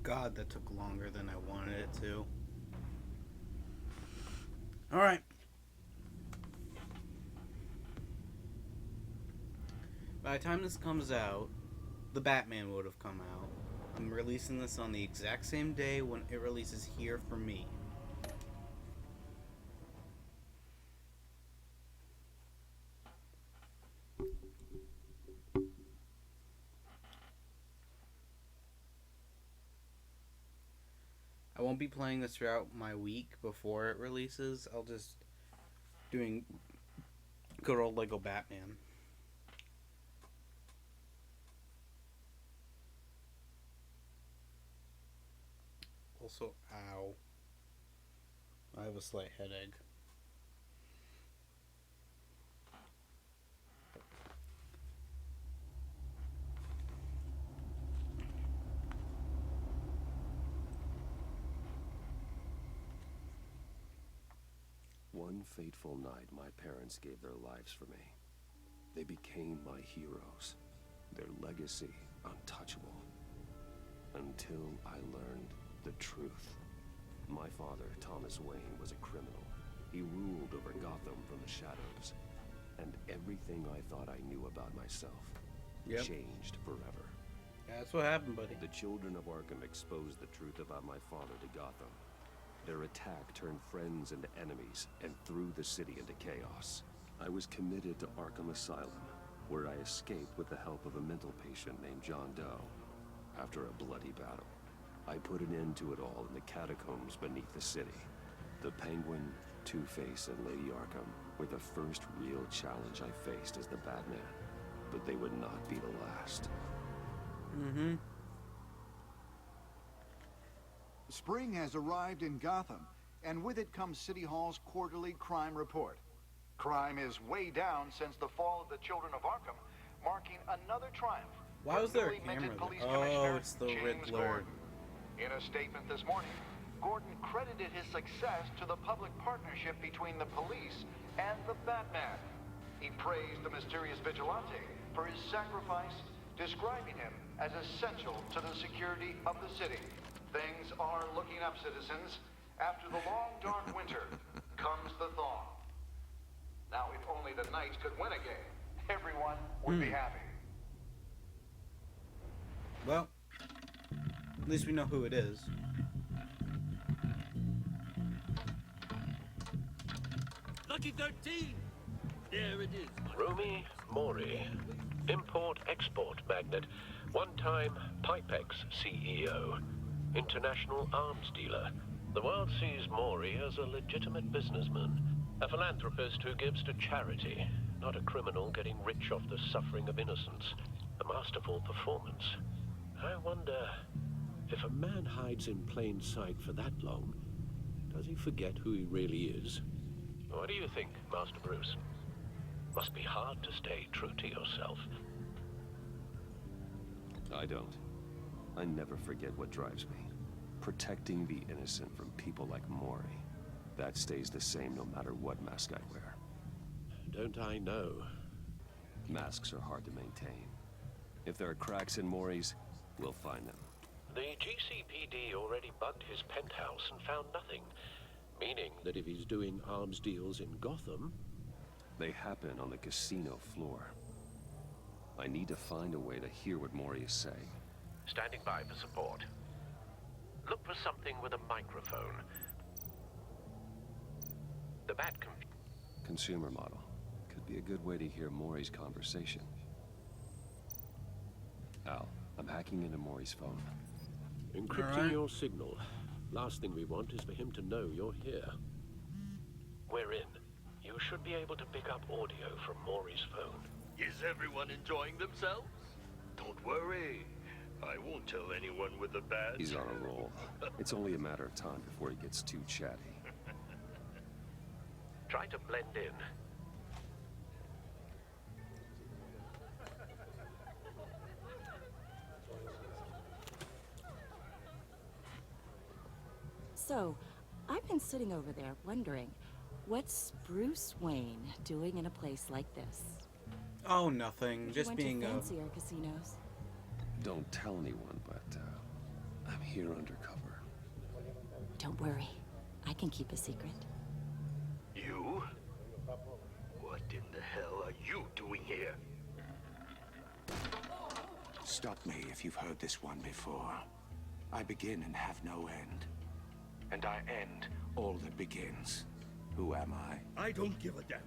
God, that took longer than I wanted it to. Alright. By the time this comes out, the Batman would have come out. I'm releasing this on the exact same day when it releases here for me. I won't be playing this throughout my week before it releases. I'll just doing good old Lego Batman. Also, ow. I have a slight headache. One fateful night, my parents gave their lives for me. They became my heroes. Their legacy untouchable. Until I learned the truth. My father, Thomas Wayne, was a criminal. He ruled over Gotham from the shadows. And everything I thought I knew about myself changed forever. Yeah, that's what happened, buddy. The children of Arkham exposed the truth about my father to Gotham. Their attack turned friends into enemies and threw the city into chaos. I was committed to Arkham Asylum, where I escaped with the help of a mental patient named John Doe. After a bloody battle, I put an end to it all in the catacombs beneath the city. The Penguin, Two-Face, and Lady Arkham were the first real challenge I faced as the Batman, but they would not be the last. Spring has arrived in Gotham, and with it comes City Hall's quarterly crime report. Crime is way down since the fall of the Children of Arkham, marking another triumph. Why was there a camera there? Oh, it's the Riddler. In a statement this morning, Gordon credited his success to the public partnership between the police and the Batman. He praised the mysterious vigilante for his sacrifice, describing him as essential to the security of the city. Things are looking up, citizens. After the long, dark winter comes the thaw. Now, if only the Knights could win a game, everyone would be happy. Well, at least we know who it is. Lucky 13! There it is. Rumi Mori, import-export magnate, one-time Pipex CEO, international arms dealer. The world sees Mori as a legitimate businessman, a philanthropist who gives to charity, not a criminal getting rich off the suffering of innocence. A masterful performance. I wonder, if a man hides in plain sight for that long, does he forget who he really is? What do you think, Master Bruce? Must be hard to stay true to yourself. I don't. I never forget what drives me. Protecting the innocent from people like Mori. That stays the same no matter what mask I wear. Don't I know? Masks are hard to maintain. If there are cracks in Mori's, we'll find them. The GCPD already bugged his penthouse and found nothing. Meaning that if he's doing arms deals in Gotham... They happen on the casino floor. I need to find a way to hear what Mori is saying. Standing by for support. Look for something with a microphone. The Consumer model. Could be a good way to hear Mori's conversation. Al, I'm hacking into Mori's phone. Encrypting your signal. Last thing we want is for him to know you're here. We're in. You should be able to pick up audio from Mori's phone. Is everyone enjoying themselves? Don't worry. I won't tell anyone with the badge. He's on a roll. It's only a matter of time before he gets too chatty. Try to blend in. So, I've been sitting over there wondering, what's Bruce Wayne doing in a place like this? Oh, nothing. Just went being to a... fancier casinos. Don't tell anyone, but I'm here undercover. Don't worry. I can keep a secret. You? What in the hell are you doing here? Stop me if you've heard this one before. I begin and have no end. And I end all that begins. Who am I? I don't give a damn.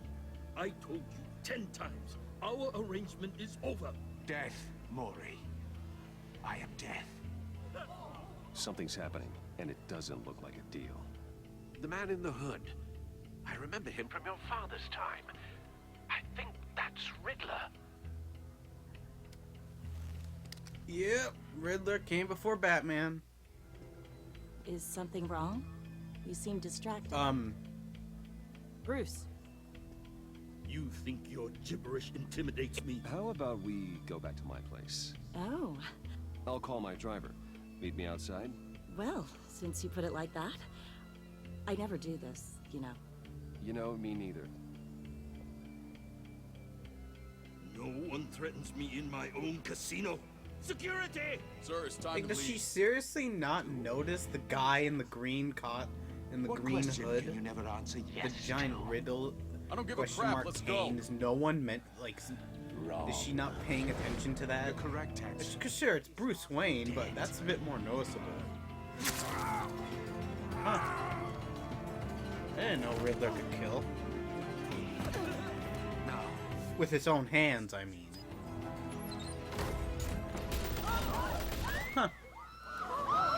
I told you 10 times. Our arrangement is over. Death, Mori. I am death. Something's happening, and it doesn't look like a deal. The man in the hood. I remember him from your father's time. I think that's Riddler. Yep, Riddler came before Batman. Is something wrong? You seem distracted. Bruce. You think your gibberish intimidates me? How about we go back to my place? Oh, I'll call my driver. Meet me outside? well, since you put it like that. I never do this, you know. You know, me neither. No one threatens me in my own casino. Security! Sir, it's time Like, to does leave. she seriously not notice the guy in the green in the What green question hood? can you never answer The yes giant to? riddle. I don't give a Question crap. mark Let's Kane. go. Is no one meant like? Wrong. Is she not paying attention to that? The correct answer. Cause sure, it's Bruce Wayne, but that's a bit more noticeable. Huh. I didn't know Riddler could kill. Now, With his own hands, I mean. Huh.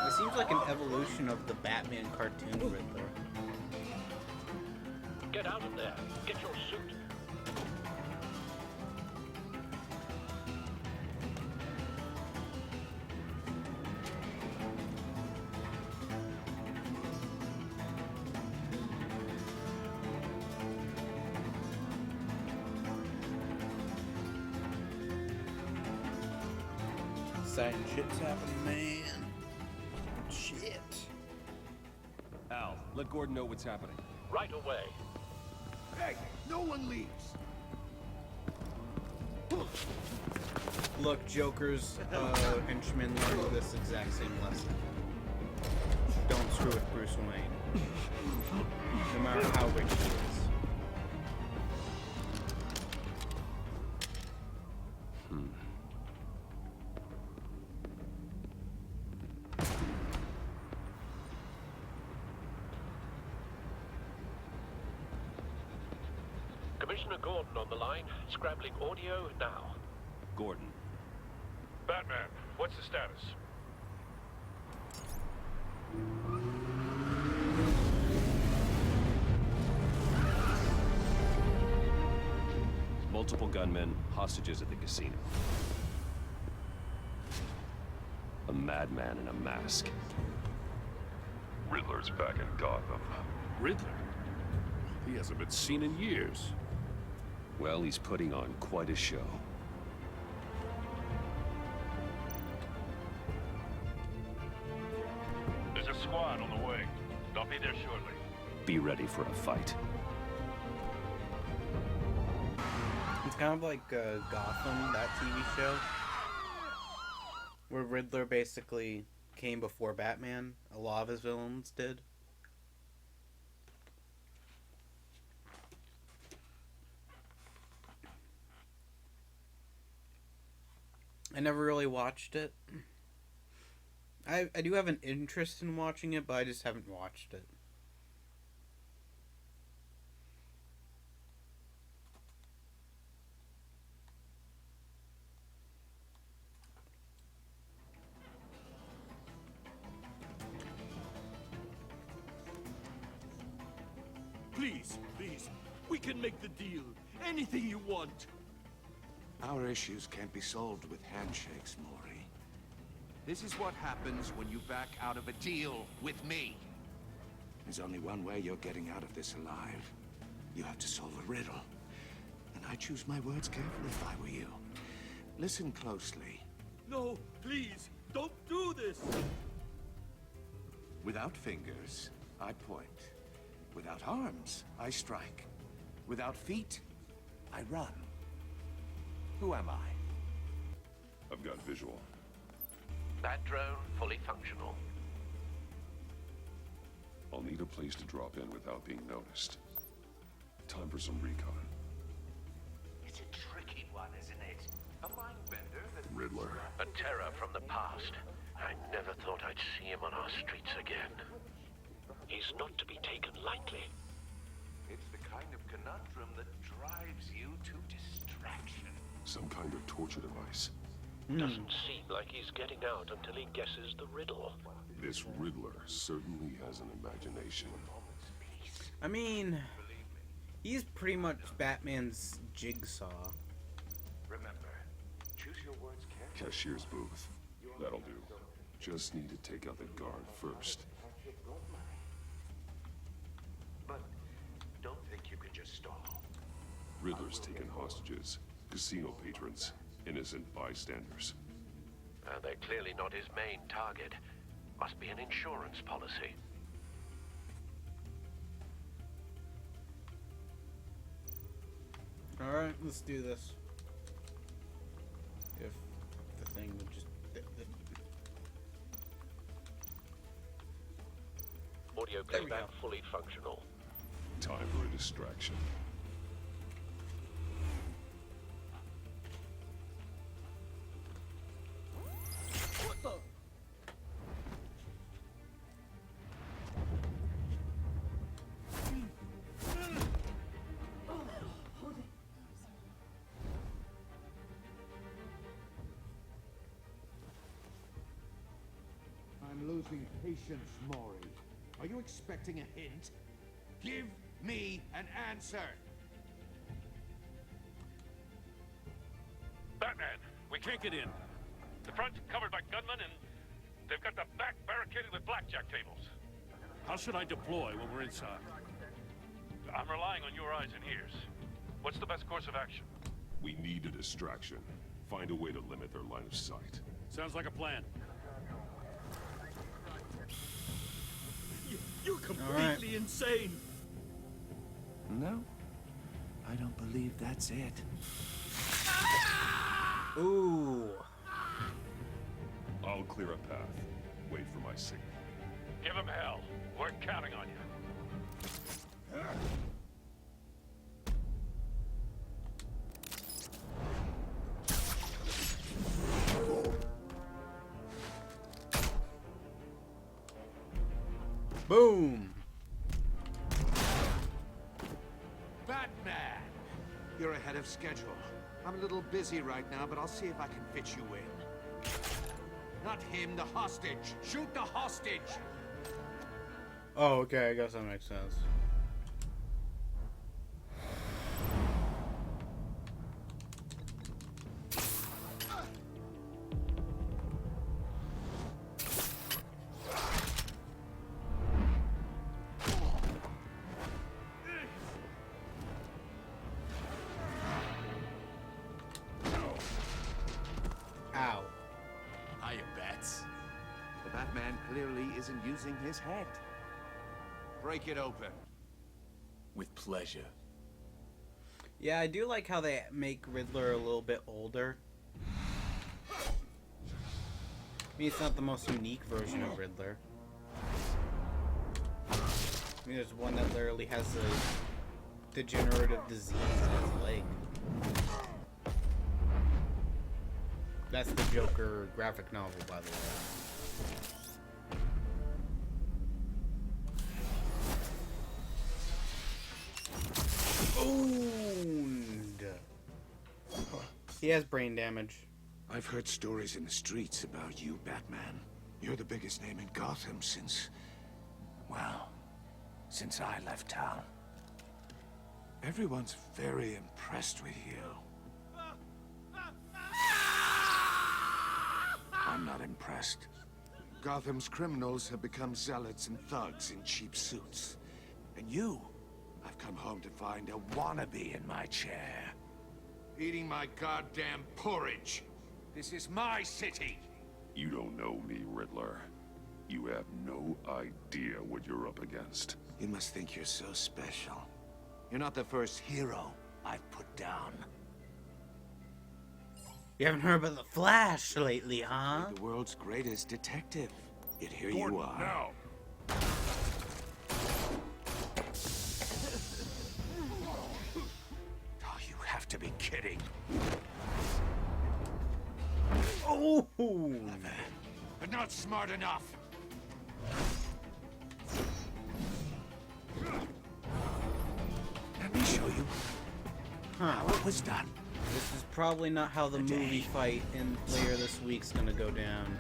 It seems like an evolution of the Batman cartoon Riddler. Get out of there. Get your suit. Exciting shit's happening, man. Shit. Al, let Gordon know what's happening. Right away. Hey, no one leaves. Look, Joker's henchmen learned this exact same lesson. Don't screw with Bruce Wayne. No matter how rich he is. Commissioner Gordon on the line. Scrambling audio now. Gordon. Batman, what's the status? Multiple gunmen, hostages at the casino. A madman in a mask. Riddler's back in Gotham. Riddler? He hasn't been seen in years. Well, he's putting on quite a show. There's a squad on the way. They'll be there shortly. Be ready for a fight. It's kind of like Gotham, that TV show. Where Riddler basically came before Batman. A lot of his villains did. I never really watched it. I do have an interest in watching it, but I just haven't watched it. Please, please. We can make the deal. Anything you want. our issues can't be solved with handshakes, Maury. This is what happens when you back out of a deal with me. There's only one way you're getting out of this alive. You have to solve a riddle. And I choose my words carefully if I were you. Listen closely. No, please, don't do this. Without fingers, I point. Without arms, I strike. Without feet, I run. Who am I? I've got visual. That drone fully functional. I'll need a place to drop in without being noticed. Time for some recon. It's a tricky one, isn't it? A mind bender that... Riddler. A terror from the past. I never thought I'd see him on our streets again. He's not to be taken lightly. It's the kind of conundrum that drives you to distraction. Some kind of torture device. Doesn't seem like he's getting out until he guesses the riddle. This Riddler certainly has an imagination. I mean, he's pretty much Batman's Jigsaw. Remember, choose your words carefully. Cashier's booth. That'll do. Just need to take out the guard first. But don't think you can just stall. Riddler's taken hostages. Casino patrons. Innocent bystanders. They're clearly not his main target. Must be an insurance policy. Alright, let's do this. If the thing would just... Audio There we playback go. fully functional. Time for a distraction. I'm losing patience, Maury. Are you expecting a hint? Give me an answer! Batman, we can't get in. The front's covered by gunmen, and they've got the back barricaded with blackjack tables. How should I deploy when we're inside? I'm relying on your eyes and ears. What's the best course of action? We need a distraction. Find a way to limit their line of sight. Sounds like a plan. You're completely insane! No, I don't believe that's it. Ooh. I'll clear a path. Wait for my signal. Give him hell. We're counting on you. Boom. Batman! You're ahead of schedule. I'm a little busy right now, but I'll see if I can fit you in. Not him, the hostage! Shoot the hostage! Oh, okay, I guess that makes sense. Ow. Hiya, Bats. The Batman clearly isn't using his head. Break it open. With pleasure. Yeah, I do like how they make Riddler a little bit older. I mean, it's not the most unique version of Riddler. I mean, there's one that literally has a degenerative disease in his leg. That's the Joker graphic novel, by the way. Owned. He has brain damage. I've heard stories in the streets about you, Batman. You're the biggest name in Gotham since... well, since I left town. Everyone's very impressed with you. I'm not impressed. Gotham's criminals have become zealots and thugs in cheap suits. And you, I've come home to find a wannabe in my chair. Eating my goddamn porridge. This is my city. You don't know me, Riddler. You have no idea what you're up against. You must think you're so special. You're not the first hero I've put down. You haven't heard about the Flash lately, huh? The world's greatest detective. Yet here Gordon, you are. now! Oh, you have to be kidding. Oh! But not smart enough. Let me show you how it was done. This is probably not how the movie fight in later this week's gonna go down.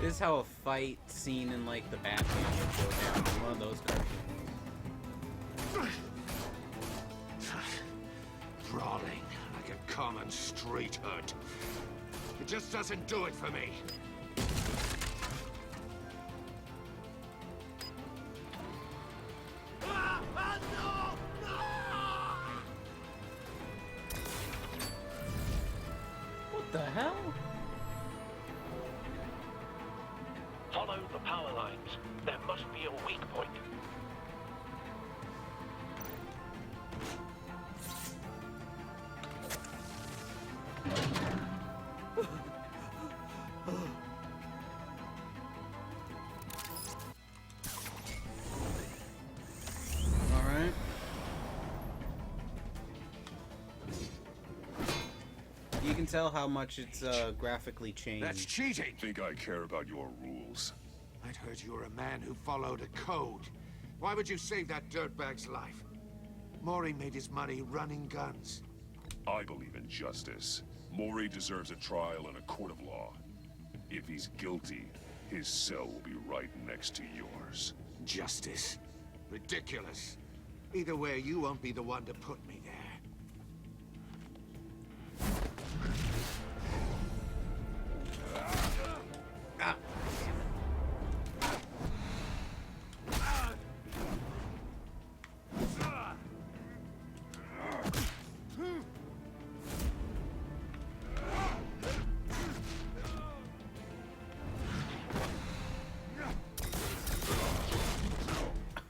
This is how a fight scene in like the Batman would go down. One of those cartoons. Brawling like a common street hood. It just doesn't do it for me. What the hell? Follow the power lines. There must be a weak point. Alright. You can tell how much it's graphically changed. That's cheating. Think I care about your rules? I'd heard you were a man who followed a code. Why would you save that dirtbag's life? Maury made his money running guns. I believe in justice. Maury deserves a trial in a court of law. If he's guilty, his cell will be right next to yours. Justice? Ridiculous. Either way, you won't be the one to put me there.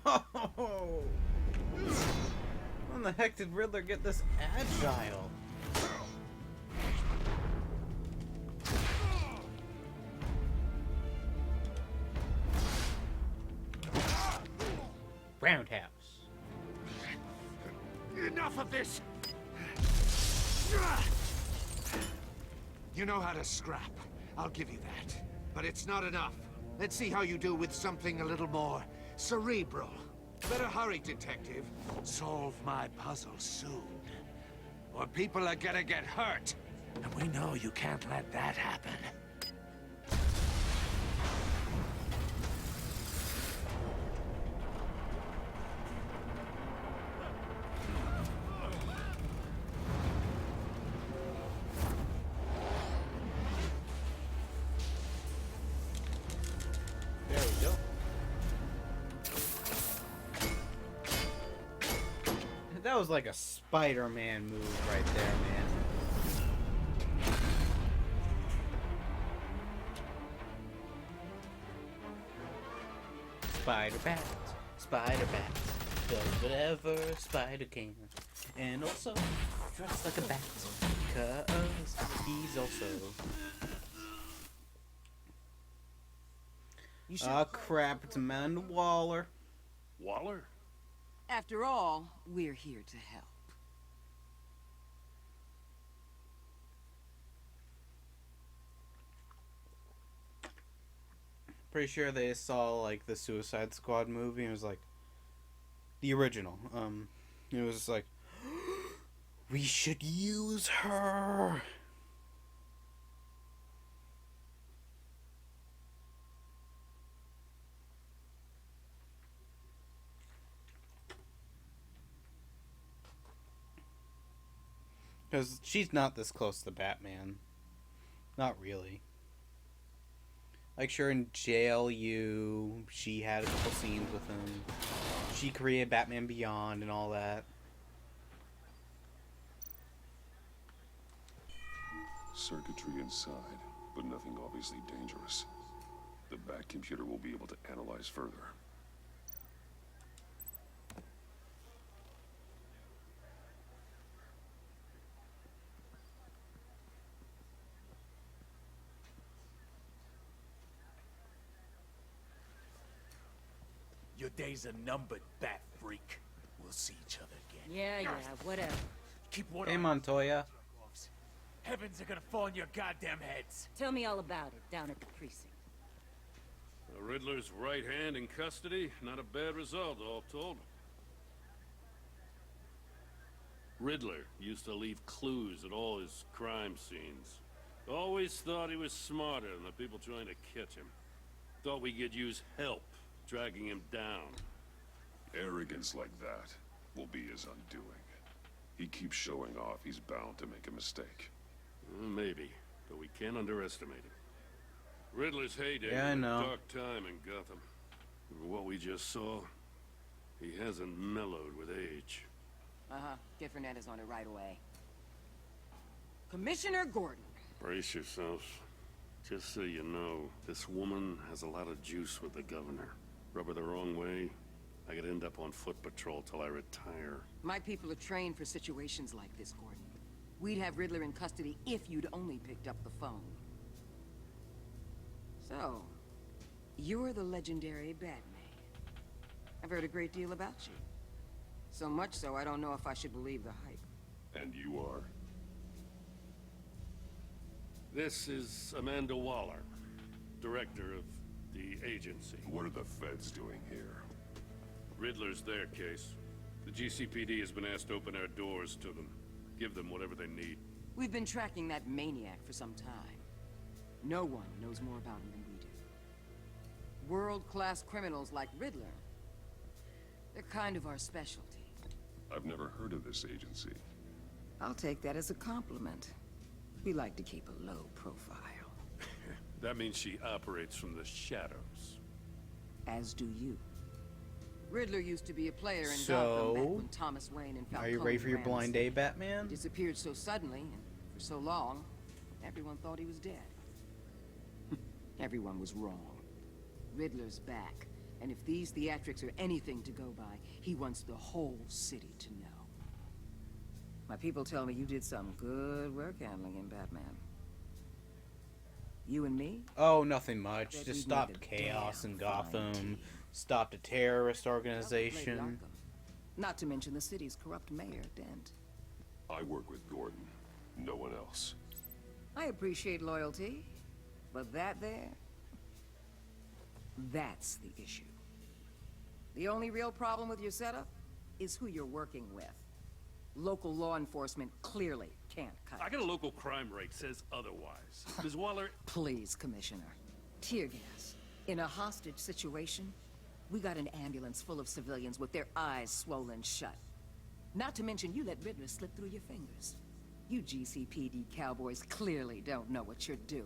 Oh! When the heck did Riddler get this agile? Roundhouse. Enough of this! You know how to scrap. I'll give you that. But it's not enough. Let's see how you do with something a little more cerebral. Better hurry, detective. Solve my puzzle soon. Or people are gonna get hurt. And we know you can't let that happen. There we go. That was like a Spider-Man move right there, man. Spider-Bat, Spider-Bat, does whatever a spider can. And also, dressed like a bat, cause he's also... Ah, crap, it's Amanda Waller. Waller? After all, we're here to help. Pretty sure they saw, like, the Suicide Squad movie and it was like, the original. It was just like, we should use her. Because she's not this close to Batman. Not really. Like, sure, in JLU, she had a couple scenes with him. She created Batman Beyond and all that. Circuitry inside. but nothing obviously dangerous. The back computer will be able to analyze further. Your days are numbered, bat freak. We'll see each other again. Yeah, whatever. Keep one Hey, eye on Montoya. drugs. Heavens are gonna fall on your goddamn heads. Tell me all about it down at the precinct. The Riddler's right hand in custody, not a bad result, all told. Riddler used to leave clues at all his crime scenes. Always thought he was smarter than the people trying to catch him. Thought we could use help dragging him down. Arrogance like that will be his undoing. He keeps showing off, he's bound to make a mistake. Maybe, but we can't underestimate him. Riddler's heyday Yeah, I was a know. dark time in Gotham. For what we just saw, he hasn't mellowed with age. Get Fernandez on it right away. Commissioner Gordon. Brace yourselves. Just so you know, this woman has a lot of juice with the governor. Rub her the wrong way, I could end up on foot patrol till I retire. My people are trained for situations like this, Gordon. We'd have Riddler in custody if you'd only picked up the phone. So, you're the legendary Batman. I've heard a great deal about you. So much so, I don't know if I should believe the hype. And you are? This is Amanda Waller, director of the agency. What are the feds doing here? Riddler's their case. The GCPD has been asked to open our doors to them. Give them whatever they need. We've been tracking that maniac for some time. No one knows more about him than we do. World-class criminals like Riddler. They're kind of our specialty. I've never heard of this agency. I'll take that as a compliment. We like to keep a low profile. That means she operates from the shadows. As do you. Riddler used to be a player in So, Gotham back when Thomas Wayne and Falcone Are you ready for your ran the blind city. date, Batman? He disappeared so suddenly and for so long, everyone thought he was dead. Everyone was wrong. Riddler's back, and if these theatrics are anything to go by, he wants the whole city to know. My people tell me you did some good work handling him, Batman. You and me? Oh, nothing much. Bet Just we'd stopped make a chaos damn in fine Gotham. team. Stopped a terrorist Lady organization. Arkham. Not to mention the city's corrupt mayor, Dent. I work with Gordon. No one else. I appreciate loyalty, but that there... that's the issue. The only real problem with your setup is who you're working with. Local law enforcement clearly can't cut I it. got a local crime rate says otherwise. Ms. Waller, Please, Commissioner. Tear gas. In a hostage situation, we got an ambulance full of civilians with their eyes swollen shut. Not to mention you let Riddler slip through your fingers. You GCPD cowboys clearly don't know what you're doing.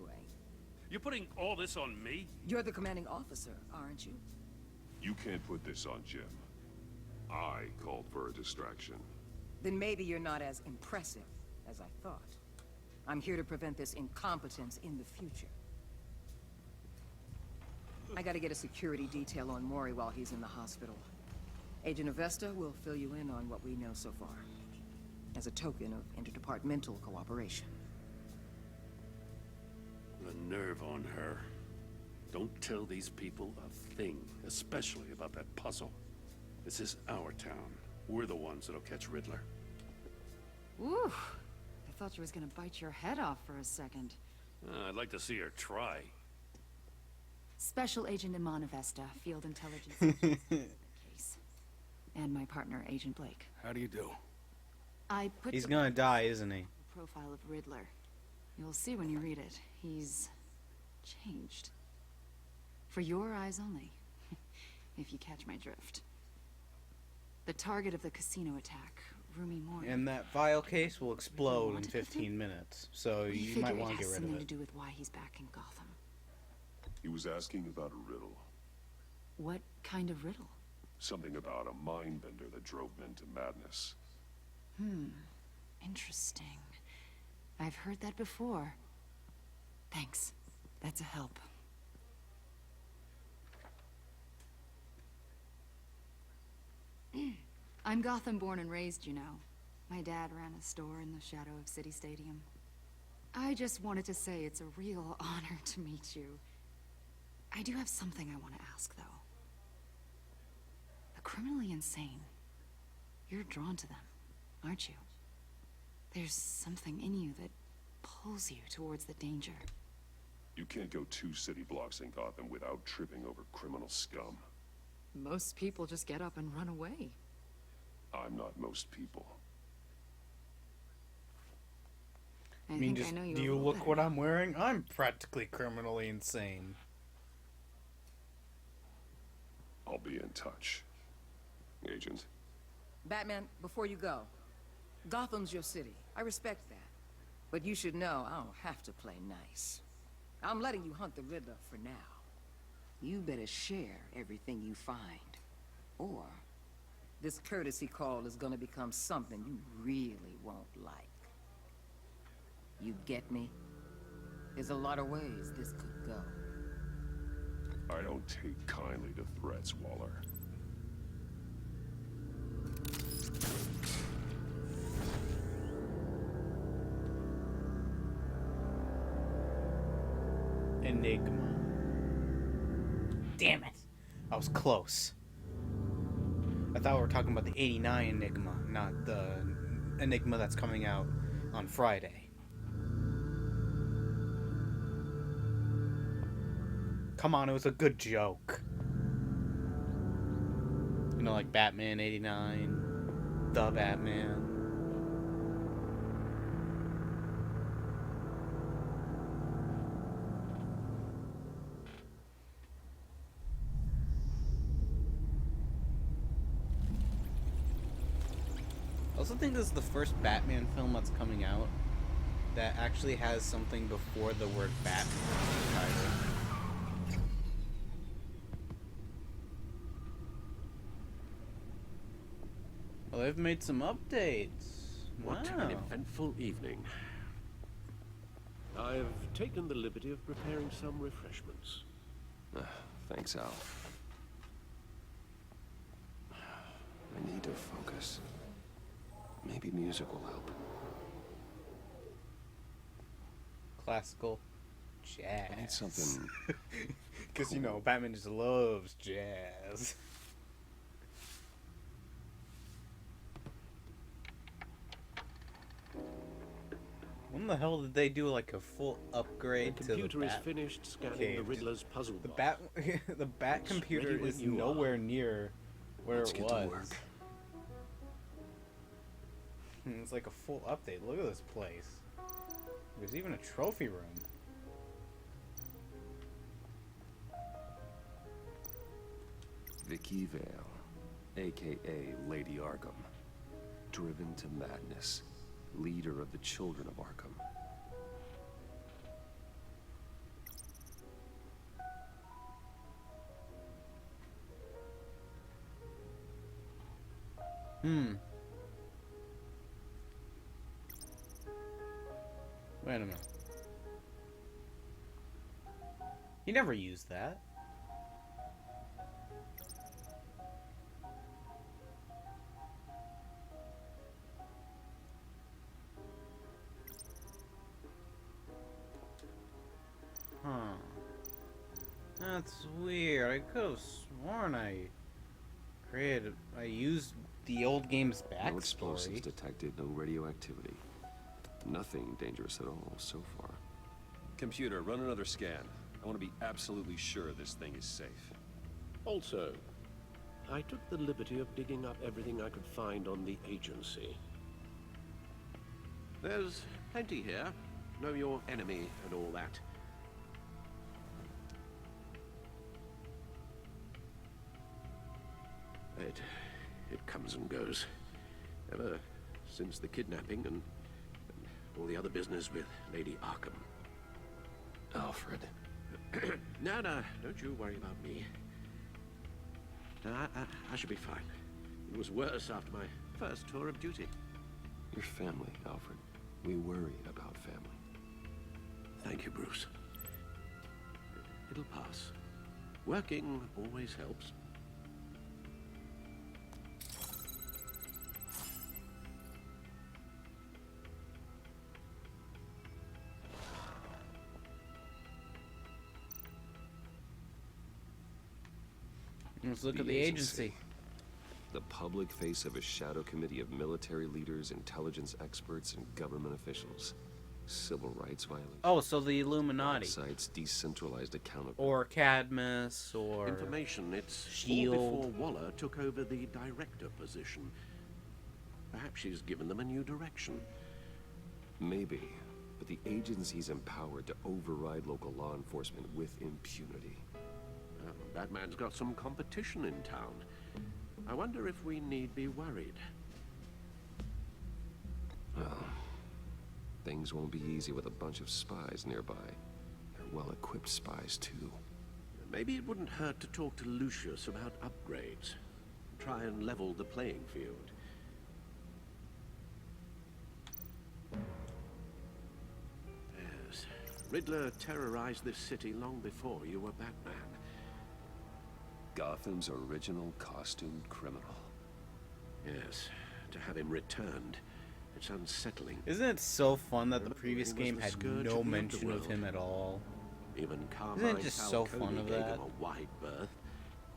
you're putting all this on me? You're the commanding officer, aren't you? You can't put this on Jim. I called for a distraction. Then maybe you're not as impressive as I thought. I'm here to prevent this incompetence in the future. I gotta get a security detail on Mori while he's in the hospital. Agent Avesta will fill you in on what we know so far, as a token of interdepartmental cooperation. The nerve on her. Don't tell these people a thing, especially about that puzzle. This is our town. We're the ones that'll catch Riddler. Ooh, I thought you was gonna bite your head off for a second. I'd like to see her try. Special Agent Iman Avesta, Field Intelligence Agency, case. And my partner, Agent Blake. How do you do? I put He's the gonna die, isn't he? profile of Riddler. You'll see when you read it. He's changed. For your eyes only, if you catch my drift. The target of the casino attack, Rumi Mori. And that vial case will explode in want to get 15 minutes, so We you figure might it want to has get rid something of to it. do with why he's back in Gotham. He was asking about a riddle. What kind of riddle? Something about a mind bender that drove men to madness. Interesting. I've heard that before. Thanks. That's a help. I'm Gotham born and raised, you know. My dad ran a store in the shadow of City Stadium. I just wanted to say it's a real honor to meet you. I do have something I want to ask, though. The criminally insane. You're drawn to them, aren't you? There's something in you that pulls you towards the danger. You can't go 2 city blocks in Gotham without tripping over criminal scum. Most people just get up and run away. I'm not most people. I mean, just, do you look what I'm wearing? I'm practically criminally insane. I'll be in touch, Agent. Batman, before you go, Gotham's your city. I respect that. But you should know I don't have to play nice. I'm letting you hunt the Riddler for now. You better share everything you find. Or this courtesy call is gonna become something you really won't like. You get me? There's a lot of ways this could go. I don't take kindly to threats, Waller. Enigma. Damn it! I was close. I thought we were talking about the '89 Enigma, not the Enigma that's coming out on Friday. Come on, it was a good joke. You know, like Batman '89, The Batman. I also think this is the first Batman film that's coming out that actually has something before the word Batman in the title. Well, they've made some updates. What Wow. an eventful evening. I've taken the liberty of preparing some refreshments. Thanks, Al. I need to focus. Maybe music will help. Classical jazz. I need something. Because, you know, Batman just loves jazz. When the hell did they do like a full upgrade The to the computer is Bat finished scanning cave? the Riddler's puzzle The box. the Bat It's computer ready when is you are. nowhere near where Let's it get to was. work. It's like a full update. Look at this place. There's even a trophy room. Vicky Vale, aka Lady Arkham, driven to madness, leader of the Children of Arkham. Wait a minute. You never used that. Huh. That's weird. I could have sworn I used the old game's No explosives backstory. detected, no radioactivity. Nothing dangerous at all so far. Computer, run another scan. I want to be absolutely sure this thing is safe. Also, I took the liberty of digging up everything I could find on the agency. There's plenty here. Know your enemy and all that. It comes and goes. Ever since the kidnapping and all the other business with Lady Arkham. Alfred. No, don't you worry about me. No, I should be fine. It was worse after my first tour of duty. Your family, Alfred. We worry about family. Thank you, Bruce. it'll pass. Working always helps. Let's look at the agency. The public face of a shadow committee of military leaders, intelligence experts, and government officials. Civil rights violations. Oh, so the Illuminati. Sites decentralized accountability. Or Cadmus, or Information, it's Shield. all before Waller took over the director position. Perhaps she's given them a new direction. Maybe, but the agency's empowered to override local law enforcement with impunity. Batman's got some competition in town. I wonder if we need be worried. Well, things won't be easy with a bunch of spies nearby. They're well-equipped spies, too. Maybe it wouldn't hurt to talk to Lucius about upgrades. Try and level the playing field. Yes, Riddler terrorized this city long before you were Batman. Gotham's original costumed criminal. Yes, to have him returned, it's unsettling. Isn't it so fun that the previous game the had scourge no of the mention of underworld. him at all? Even Isn't it Carmine just so Falcone fun of gave that? him a wide berth.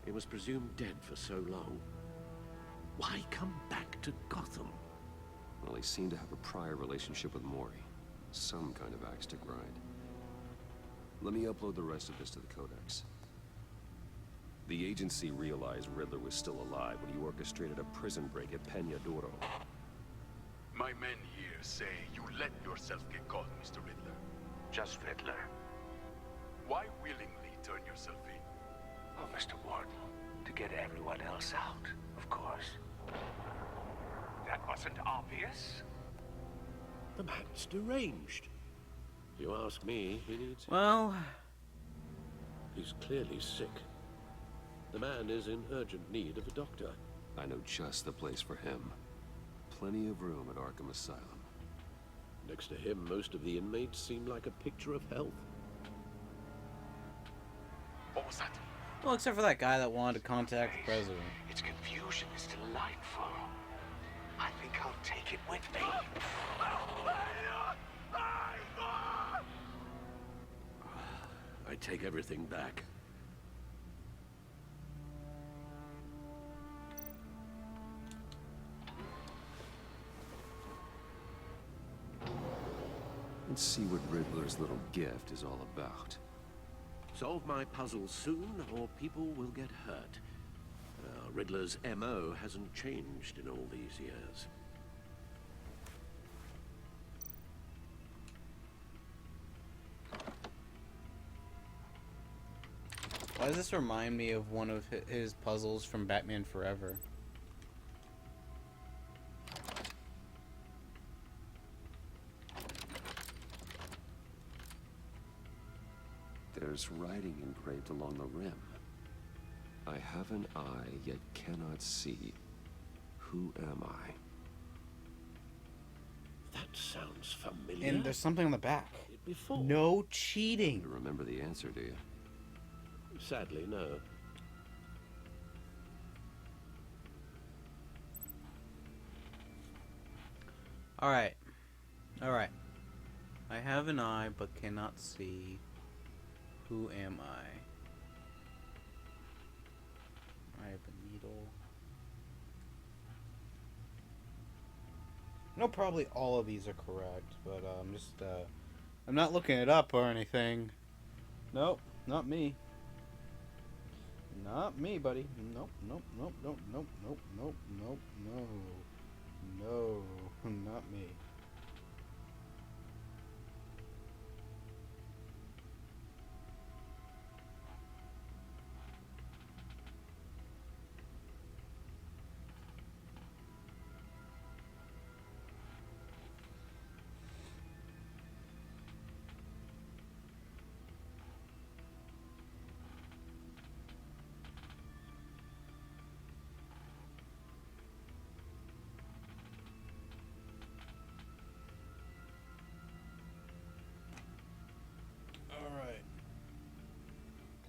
He was presumed dead for so long. Why come back to Gotham? Well, he seemed to have a prior relationship with Mori. Some kind of axe to grind. Let me upload the rest of this to the Codex. The agency realized Riddler was still alive when he orchestrated a prison break at Peñadoro. My men here say you let yourself get caught, Mr. Riddler. Just Riddler. Why willingly turn yourself in? Oh, Mr. Warden, to get everyone else out, of course. That wasn't obvious. The man's deranged. If you ask me, he needs... Well... He's clearly sick. The man is in urgent need of a doctor. I know just the place for him. Plenty of room at Arkham Asylum. Next to him, most of the inmates seem like a picture of health. What was that? Well, except for that guy that wanted to contact the president. Its confusion is delightful. I think I'll take it with me. I take everything back. Let's see what Riddler's little gift is all about. Solve my puzzle soon, or people will get hurt. Riddler's M.O. hasn't changed in all these years. Why does this remind me of one of his puzzles from Batman Forever? There's writing engraved along the rim. I have an eye, yet cannot see. Who am I? That sounds familiar. And there's something on the back. Before. No cheating. You remember the answer, do you? Sadly, no. Alright. Alright. I have an eye, but cannot see. Who am I? I have a needle. No, probably all of these are correct, but I'm not looking it up or anything. Nope, not me. Not me, buddy. Nope, nope, nope, nope, nope, nope, nope, nope, no. No, not me.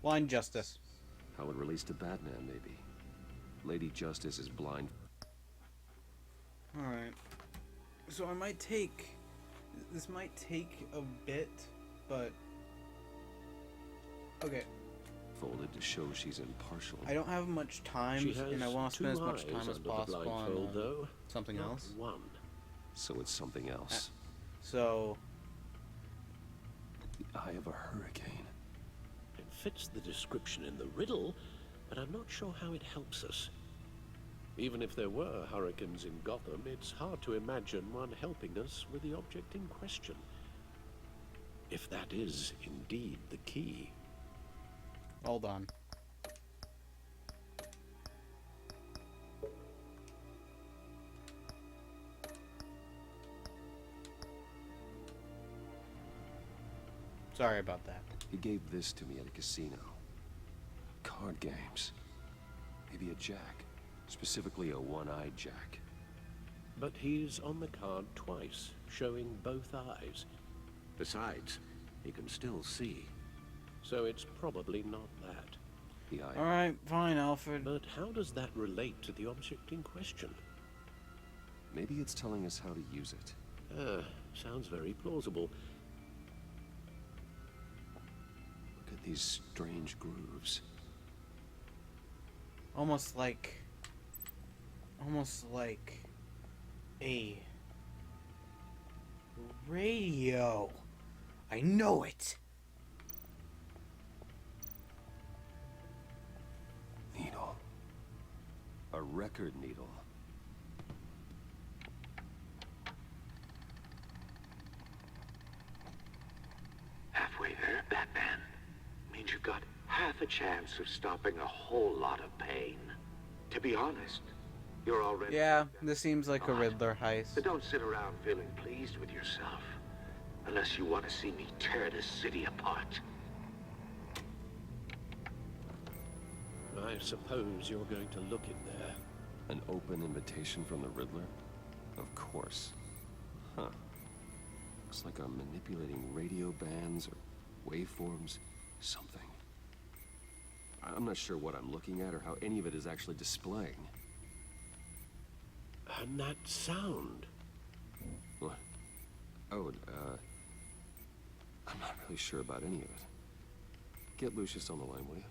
Blind Justice. How it relates to Batman, maybe. Lady Justice is blind. Alright. So I might take... This might take a bit, but... Okay. Folded to show she's impartial. I don't have much time, and I want to spend as much time as possible on something else. So it's something else. So... The eye of a hurricane. It fits the description in the riddle, but I'm not sure how it helps us. Even if there were hurricanes in Gotham, it's hard to imagine one helping us with the object in question. If that is indeed the key. Hold on. Sorry about that. He gave this to me at a casino. Card games. Maybe a jack. Specifically a one-eyed jack. But he's on the card twice, showing both eyes. Besides, he can still see. So it's probably not that. The eye. Alright, fine, Alfred. But how does that relate to the object in question? Maybe it's telling us how to use it. Sounds very plausible. Look at these strange grooves. Almost like a radio. I know it. Needle. A record needle. Halfway there, Batman. Means you've got half a chance of stopping a whole lot of pain. To be honest, you're already... Yeah, this seems like a Riddler heist. But don't sit around feeling pleased with yourself. Unless you want to see me tear this city apart. I suppose you're going to look in there. An open invitation from the Riddler? Of course. Huh. Looks like I'm manipulating radio bands or waveforms. Something. I'm not sure what I'm looking at or how any of it is actually displaying. And that sound. What? Oh, I'm not really sure about any of it. Get Lucius on the line, will you?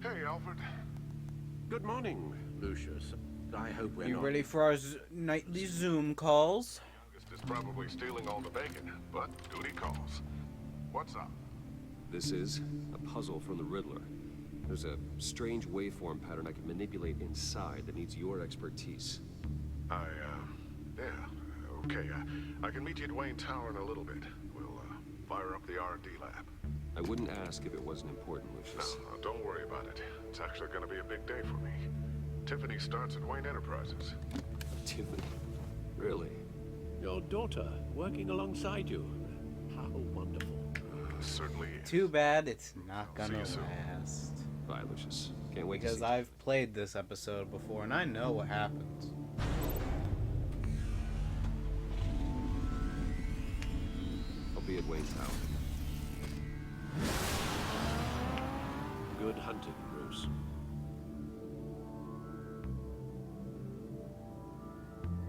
Hey, Alfred. Good morning, Lucius. I hope we're You not... ready for our nightly Zoom calls? Youngest is probably stealing all the bacon, but duty calls. What's up? This is a puzzle from the Riddler. There's a strange waveform pattern I can manipulate inside that needs your expertise. Yeah, okay. I can meet you at Wayne Tower in a little bit. We'll, fire up the R&D lab. I wouldn't ask if it wasn't important, Lucius. No, don't worry about it. It's actually gonna be a big day for me. Tiffany starts at Wayne Enterprises. Tiffany? Really? Your daughter, working alongside you. How wonderful. Certainly is. Too bad it's not gonna last. Bye, Lucius. Can't wait to Because see I've played this episode before and I know what happens. I'll be at Wayne Tower. Good hunting, Bruce.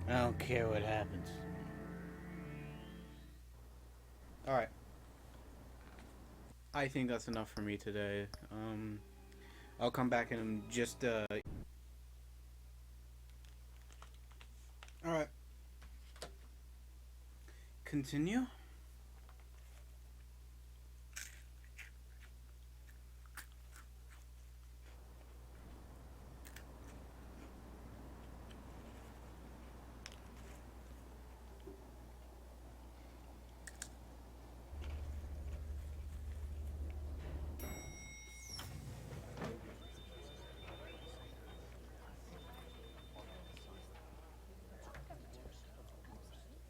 I don't care what happens. Alright. I think that's enough for me today. I'll come back and just, Alright. Continue.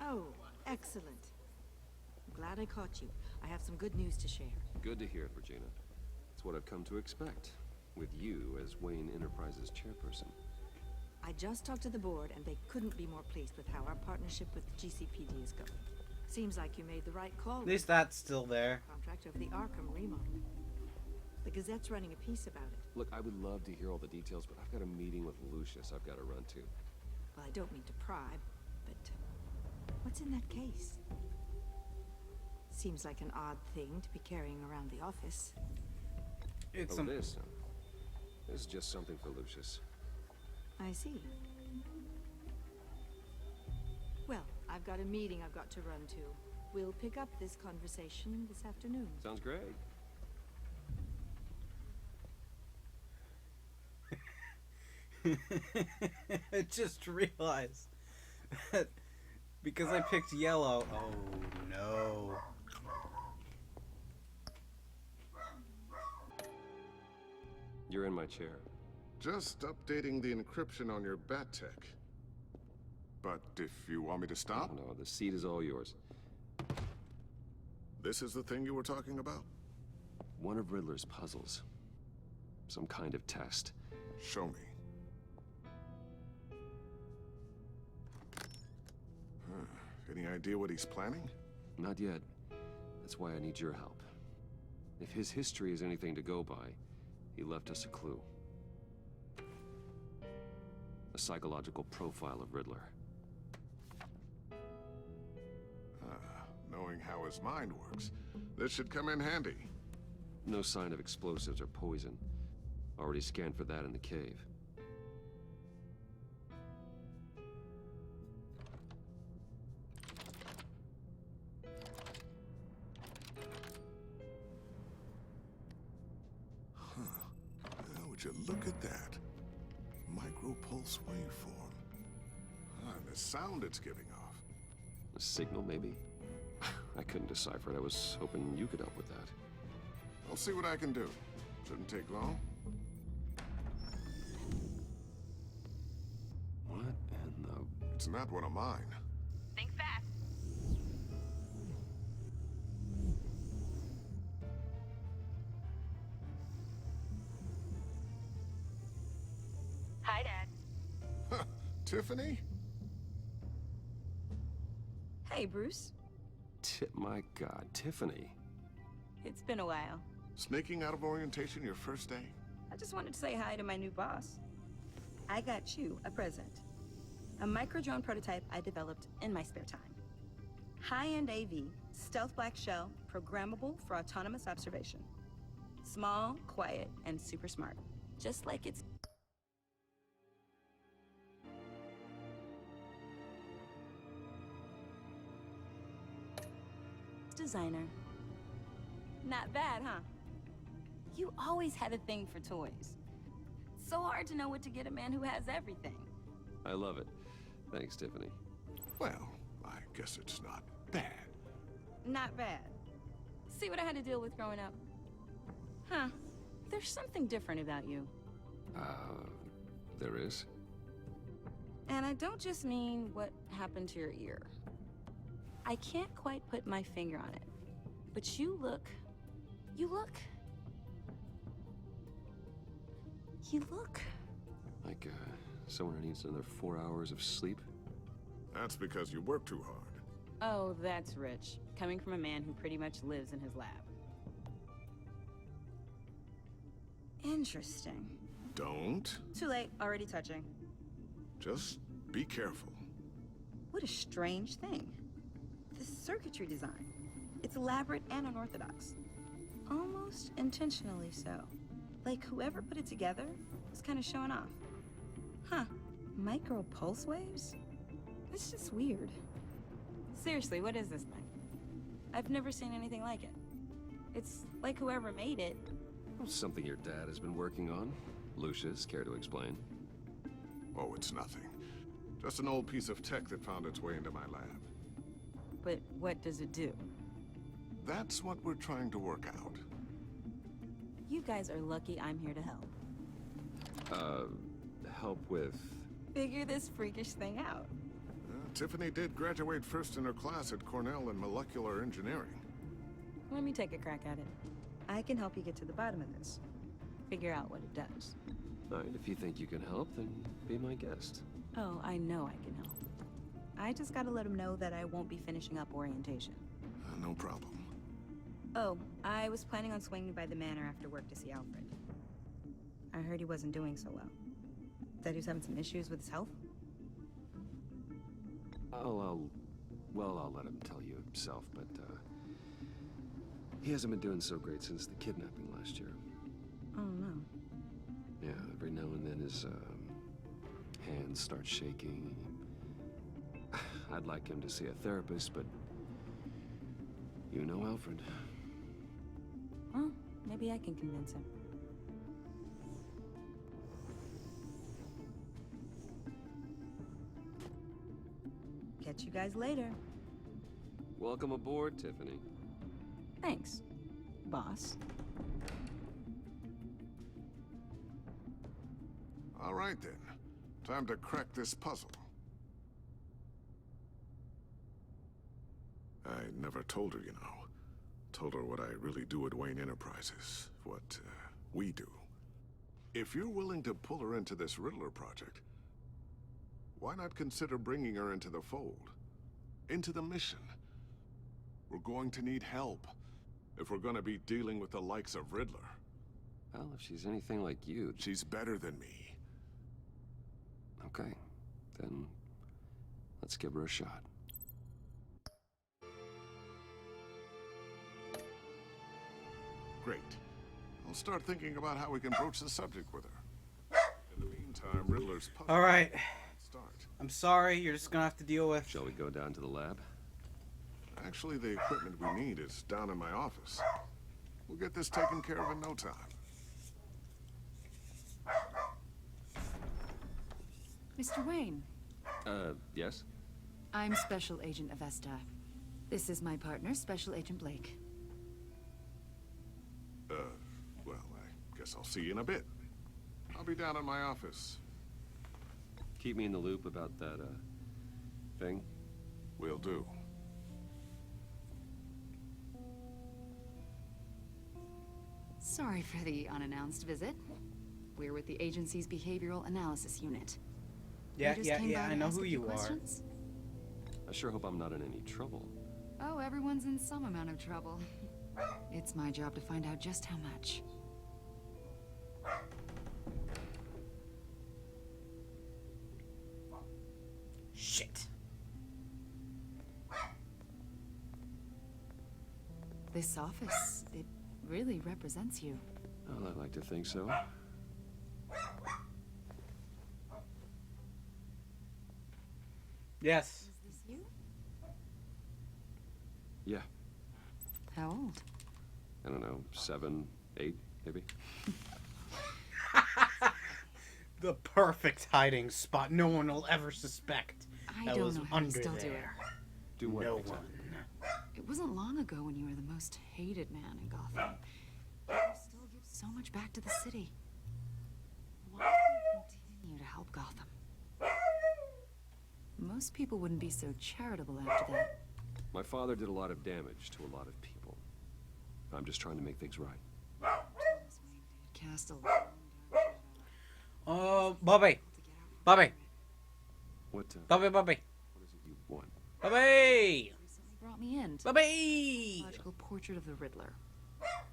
Oh, excellent. I'm glad I caught you. I have some good news to share. Good to hear it, Regina. It's what I've come to expect, with you as Wayne Enterprises chairperson. I I just talked to the board, and they couldn't be more pleased with how our partnership with GCPD is going. Seems like you made the right call. At least that's still there. Contract over the Arkham remodel. The Gazette's running a piece about it. Look, I would love to hear all the details, but I've got a meeting with Lucius I've got to run to. Well, I don't mean to pry, but what's in that case? Seems like an odd thing to be carrying around the office. It's this. This is just something for Lucius. I see. Well, I've got a meeting I've got to run to. We'll pick up this conversation this afternoon. Sounds great. I just realized that because I picked yellow. Oh no. You're in my chair. Just updating the encryption on your bat tech. But if you want me to stop? No, the seat is all yours. This is the thing you were talking about? One of Riddler's puzzles. Some kind of test. Show me. Any idea what he's planning? Not yet. That's why I need your help. If his history is anything to go by, he left us a clue. A psychological profile of Riddler. Knowing how his mind works, this should come in handy. No sign of explosives or poison. Already scanned for that in the cave. Would you look at that? Micropulse waveform. And the sound it's giving off. A signal, maybe? I couldn't decipher it. I was hoping you could help with that. I'll see what I can do. Shouldn't take long. What in the... It's not one of mine. Think fast. Hi, Dad. Tiffany? Hey, Bruce. My God, Tiffany. It's been a while. Sneaking out of orientation your first day? I just wanted to say hi to my new boss. I got you a present. A micro-drone prototype I developed in my spare time. High-end AV, stealth black shell, programmable for autonomous observation. Small, quiet, and super smart. Just like it's... designer. Not bad, huh? You always had a thing for toys. So hard to know what to get a man who has everything. I love it. Thanks, Tiffany. Well, I guess it's not bad. Not bad. See what I had to deal with growing up? Huh. There's something different about you. There is? And I don't just mean what happened to your ear. I can't quite put my finger on it. But you look... Like, someone who needs another 4 hours of sleep? That's because you work too hard. Oh, that's rich. Coming from a man who pretty much lives in his lab. Interesting. Don't. Too late, already touching. Just be careful. What a strange thing. The circuitry design. It's elaborate and unorthodox. Almost intentionally so. Like whoever put it together was kind of showing off. Huh. Micro pulse waves? It's just weird. Seriously, what is this thing? I've never seen anything like it. It's like whoever made it. Something your dad has been working on. Lucius, care to explain? Oh, it's nothing. Just an old piece of tech that found its way into my lab. But what does it do? That's what we're trying to work out. You guys are lucky I'm here to help. Help with... Figure this freakish thing out. Tiffany did graduate first in her class at Cornell in molecular engineering. Let me take a crack at it. I can help you get to the bottom of this. Figure out what it does. Alright, if you think you can help, then be my guest. Oh, I know I can help. I just gotta let him know that I won't be finishing up orientation. No problem. Oh, I was planning on swinging by the manor after work to see Alfred. I heard he wasn't doing so well. That he was having some issues with his health? Well, I'll let him tell you himself, but, he hasn't been doing so great since the kidnapping last year. Oh, no. Yeah, every now and then his, hands start shaking. I'd like him to see a therapist, but you know Alfred. Well, maybe I can convince him. Catch you guys later. Welcome aboard, Tiffany. Thanks, boss. All right, then. Time to crack this puzzle. I never told her, you know. Told her what I really do at Wayne Enterprises. What, we do. If you're willing to pull her into this Riddler project, why not consider bringing her into the fold? Into the mission? We're going to need help if we're gonna be dealing with the likes of Riddler. Well, if she's anything like you... She's better than me. Okay, then let's give her a shot. Great. I'll start thinking about how we can broach the subject with her. In the meantime, Riddler's puzzle. All right. Start. I'm sorry, you're just gonna have to deal with... Shall we go down to the lab? Actually, the equipment we need is down in my office. We'll get this taken care of in no time. Mr. Wayne. Yes? I'm Special Agent Avesta. This is my partner, Special Agent Blake. Well, I guess I'll see you in a bit. I'll be down in my office. Keep me in the loop about that, thing. Will do. Sorry for the unannounced visit. We're with the agency's behavioral analysis unit. Yeah, We just came by I to know ask who a few you questions. I sure hope I'm not in any trouble. Oh, everyone's in some amount of trouble. It's my job to find out just how much. Shit. This office, it really represents you. Well, I'd like to think so. Yes. Is this you? Yeah. How old? I don't know, 7, 8, maybe? The perfect hiding spot. No one will ever suspect. I that don't was know how you under still there. do it. Do what? No exactly? one. It wasn't long ago when you were the most hated man in Gotham. You still give so much back to the city. Why do you continue to help Gotham? Most people wouldn't be so charitable after that. My father did a lot of damage to a lot of people. I'm just trying to make things right. Thomas Wayne did cast a Oh, Bobby. Bobby. What, Bobby. what is it you want? Bobby. recently brought me in to Bobby. logical portrait of the Riddler.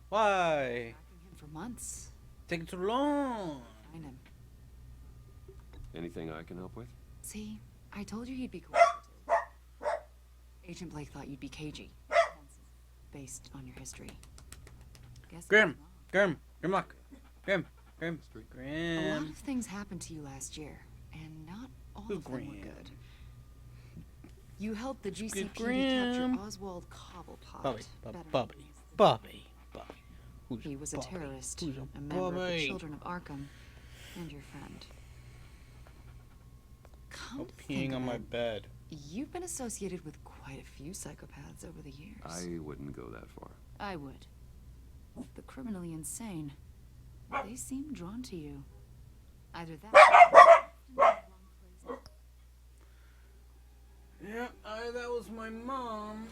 Why? Tracking him for months. Taking too long. Find him. Anything I can help with? See, I told you he'd be cooperative. Agent Blake thought you'd be cagey, based on your history. Guess Grim. Look. Grim. A lot of things happened to you last year, and not all Who's of them were Grim? good. You helped the GCPD Grim? capture Oswald Cobblepot. Bobby. Who's He was a Bobby? terrorist, Who's a member of the Bobby? Children of Arkham, and your friend. Come I'm to think peeing of on my it, bed. you've been associated with quite a few psychopaths over the years. I wouldn't go that far. I would. The criminally insane. They seem drawn to you. Either that. Yep, that was my mom.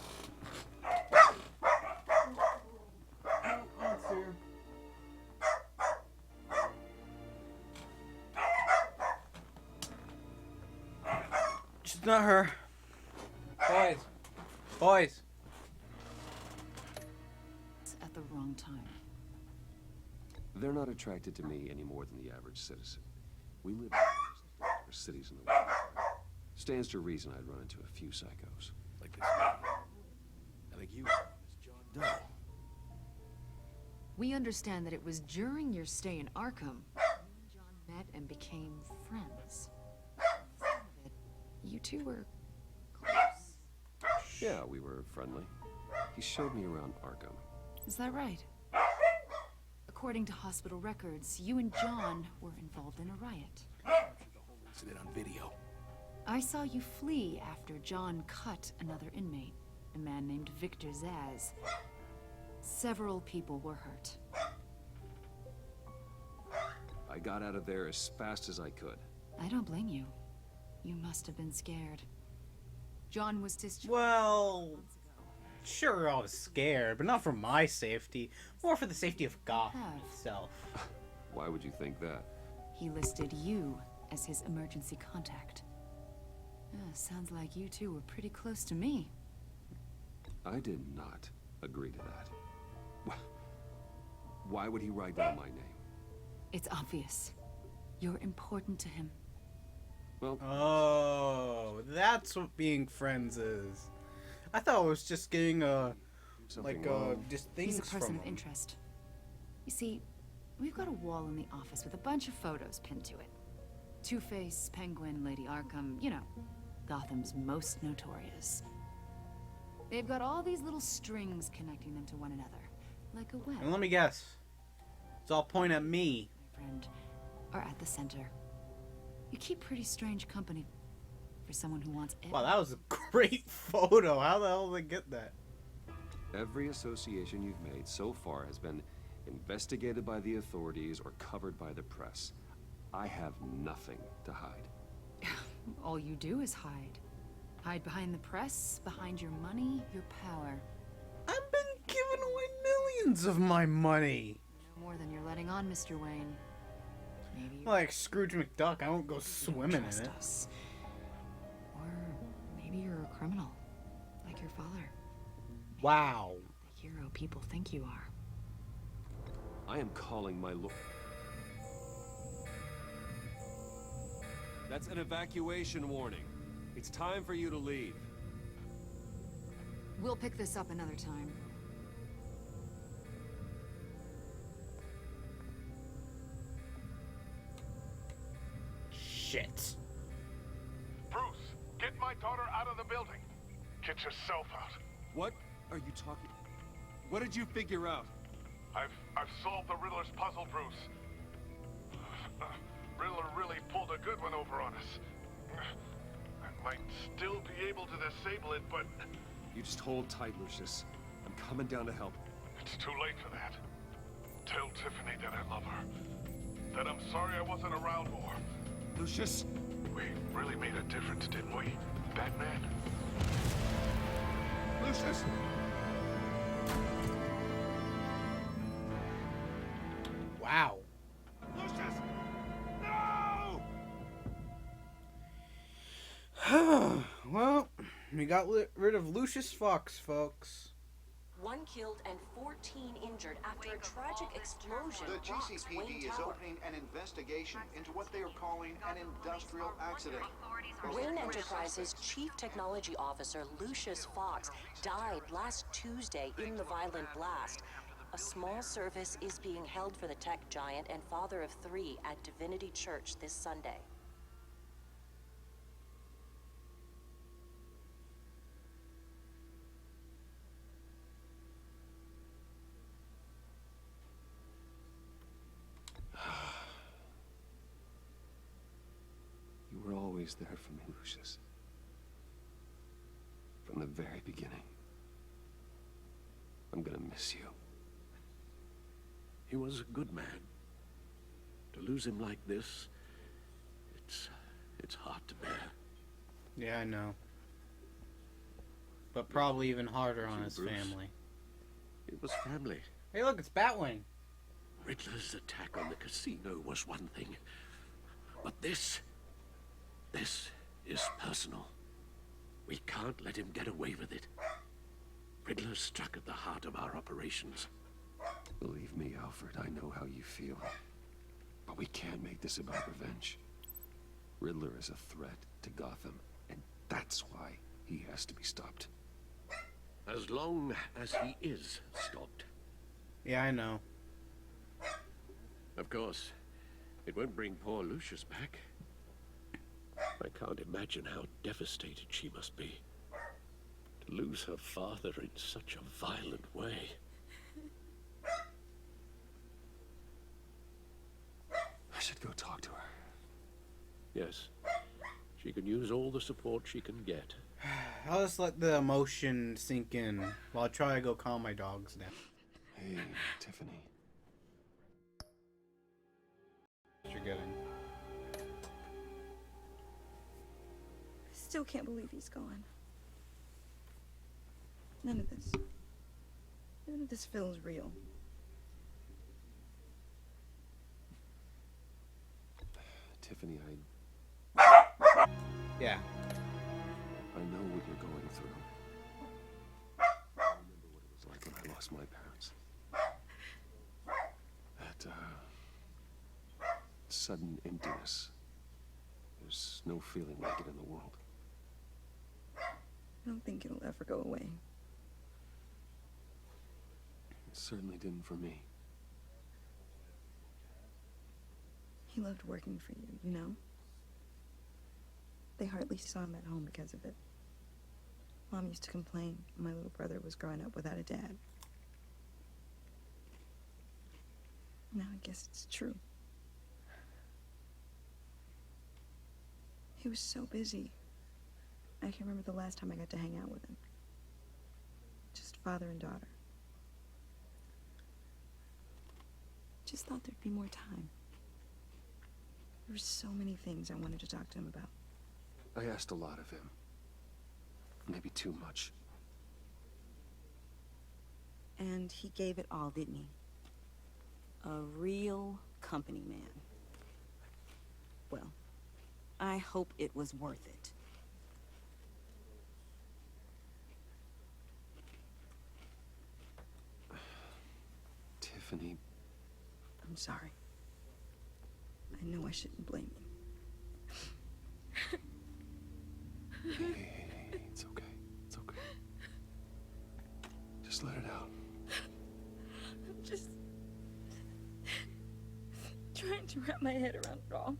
That's here. It's not her. Boys. Boys. At the wrong time. They're not attracted to me any more than the average citizen. We live in the cities in the world. Stands to reason I'd run into a few psychos. Like this man. I think you are John Doe. We understand that it was during your stay in Arkham you and John met and became friends. You two were close. Yeah, we were friendly. He showed me around Arkham. Is that right? According to hospital records, you and John were involved in a riot. Incident on video. I saw you flee after John cut another inmate, a man named Victor Zaz. Several people were hurt. I got out of there as fast as I could. I don't blame you. You must have been scared. John was discharged. Well, sure, I was scared, but not for my safety. More for the safety of Gotham itself. Why would you think that? He listed you as his emergency contact. Sounds like you two were pretty close to me. I did not agree to that. Why would he write down my name? It's obvious. You're important to him. Well, oh, that's what being friends is. I thought it was just getting just things He's a from person of him. interest. You see, we've got a wall in the office with a bunch of photos pinned to it. Two-Face, Penguin, Lady Arkham, you know, Gotham's most notorious. They've got all these little strings connecting them to one another, like a web. And let me guess, it's all point at me. My friend, are at the center. You keep pretty strange company for someone who wants it. Wow, that was a great photo. How the hell did they get that? Every association you've made so far has been investigated by the authorities or covered by the press. I have nothing to hide. All you do is hide. Hide behind the press, behind your money, your power. I've been giving away millions of my money. No more than you're letting on, Mr. Wayne. Maybe Like Scrooge McDuck, I won't go swimming in it. us. Or maybe you're a criminal, like your father. Wow. The hero people think you are. I am calling my lord. That's an evacuation warning. It's time for you to leave. We'll pick this up another time. Shit. Bruce, get my daughter out of the building. Get yourself out. What are you talking? What did you figure out? I've solved the Riddler's puzzle, Bruce. Riddler really pulled a good one over on us. I might still be able to disable it, but... You just hold tight, Lucius. I'm coming down to help. It's too late for that. Tell Tiffany that I love her. That I'm sorry I wasn't around more. Lucius! We really made a difference, didn't we, Batman? Lucius! Wow. Lucius! No! Well, we got rid of Lucius Fox, folks. 1 killed and 14 injured after a tragic explosion. The rocks GCPD Wayne is Tower. opening an investigation into what they are calling an industrial accident. Wayne Enterprises' Chief Technology Officer, Lucius Fox, died last Tuesday in the violent blast. A small service is being held for the tech giant and father of 3 at Divinity Church this Sunday. You were always there for me, Lucius. From the very beginning. I'm gonna miss you. He was a good man. To lose him like this, it's hard to bear. Yeah, I know. But probably even harder on his Bruce. family. It was family. Hey, look, it's Batwing. Riddler's attack on the casino was one thing. But this is personal. We can't let him get away with it. Riddler struck at the heart of our operations. Believe me, Alfred, I know how you feel. But we can't make this about revenge. Riddler is a threat to Gotham, and that's why he has to be stopped. As long as he is stopped. Yeah, I know. Of course, it won't bring poor Lucius back. I can't imagine how devastated she must be. To lose her father in such a violent way. I should go talk to her. Yes. She can use all the support she can get. I'll just let the emotion sink in while I try to go calm my dogs down. Hey, Tiffany. What you're getting. I still can't believe he's gone. None of this feels real. Tiffany, Yeah. I know what you're going through. I remember what it was like when I lost my parents. That, sudden emptiness. There's no feeling like it in the world. I don't think it'll ever go away. It certainly didn't for me. He loved working for you, you know? They hardly saw him at home because of it. Mom used to complain my little brother was growing up without a dad. Now I guess it's true. He was so busy. I can remember the last time I got to hang out with him. Just father and daughter. Just thought there'd be more time. There were so many things I wanted to talk to him about. I asked a lot of him. Maybe too much. And he gave it all, didn't he? A real company man. Well, I hope it was worth it. Tiffany. I'm sorry. I know I shouldn't blame you. Hey, it's okay. It's okay. Just let it out. I'm just trying to wrap my head around it all.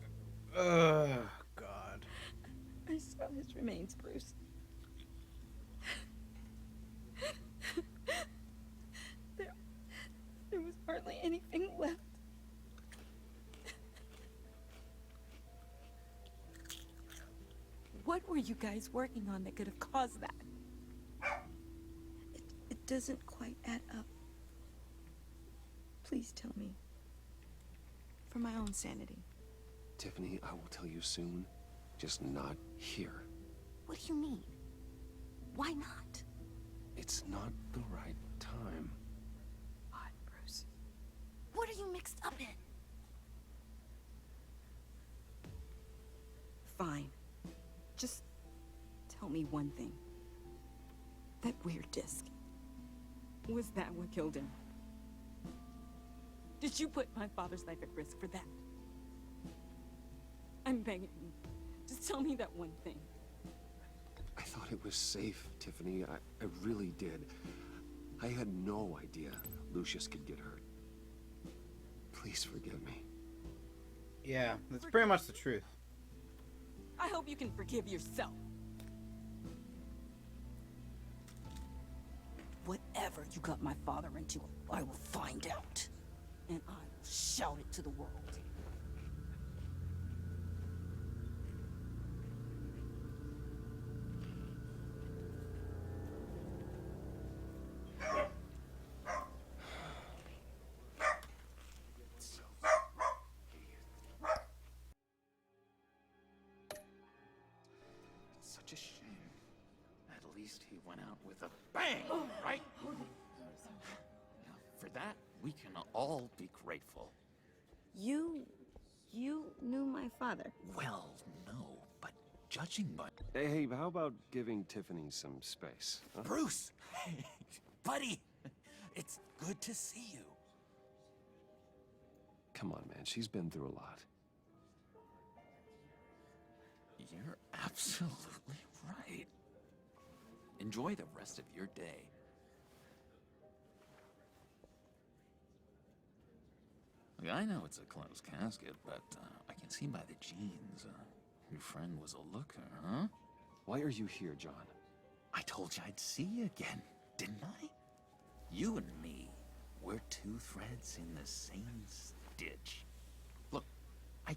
God. I saw his remains, Bruce. There was hardly anything left. What were you guys working on that could have caused that? It doesn't quite add up. Please tell me. For my own sanity. Tiffany, I will tell you soon. Just not here. What do you mean? Why not? It's not the right time. What, Bruce? What are you mixed up in? Fine. Just tell me one thing. That weird disc. Was that what killed him? Did you put my father's life at risk for that? I'm begging you. Just tell me that one thing. I thought it was safe, Tiffany. I really did. I had no idea Lucius could get hurt. Please forgive me. Yeah, that's pretty much the truth. I hope you can forgive yourself. Whatever you got my father into, I will find out. And I will shout it to the world. Such a shame. At least he went out with a bang, right? Now, for that, we can all be grateful. You knew my father? Well, no, but judging by... Hey, how about giving Tiffany some space? Huh? Bruce! Buddy! It's good to see you. Come on, man. She's been through a lot. You're absolutely right. Enjoy the rest of your day. Look, I know it's a closed casket, but I can see by the jeans, your friend was a looker, huh? Why are you here, John? I told you I'd see you again, didn't I? You and me, we're two threads in the same stitch. Look, I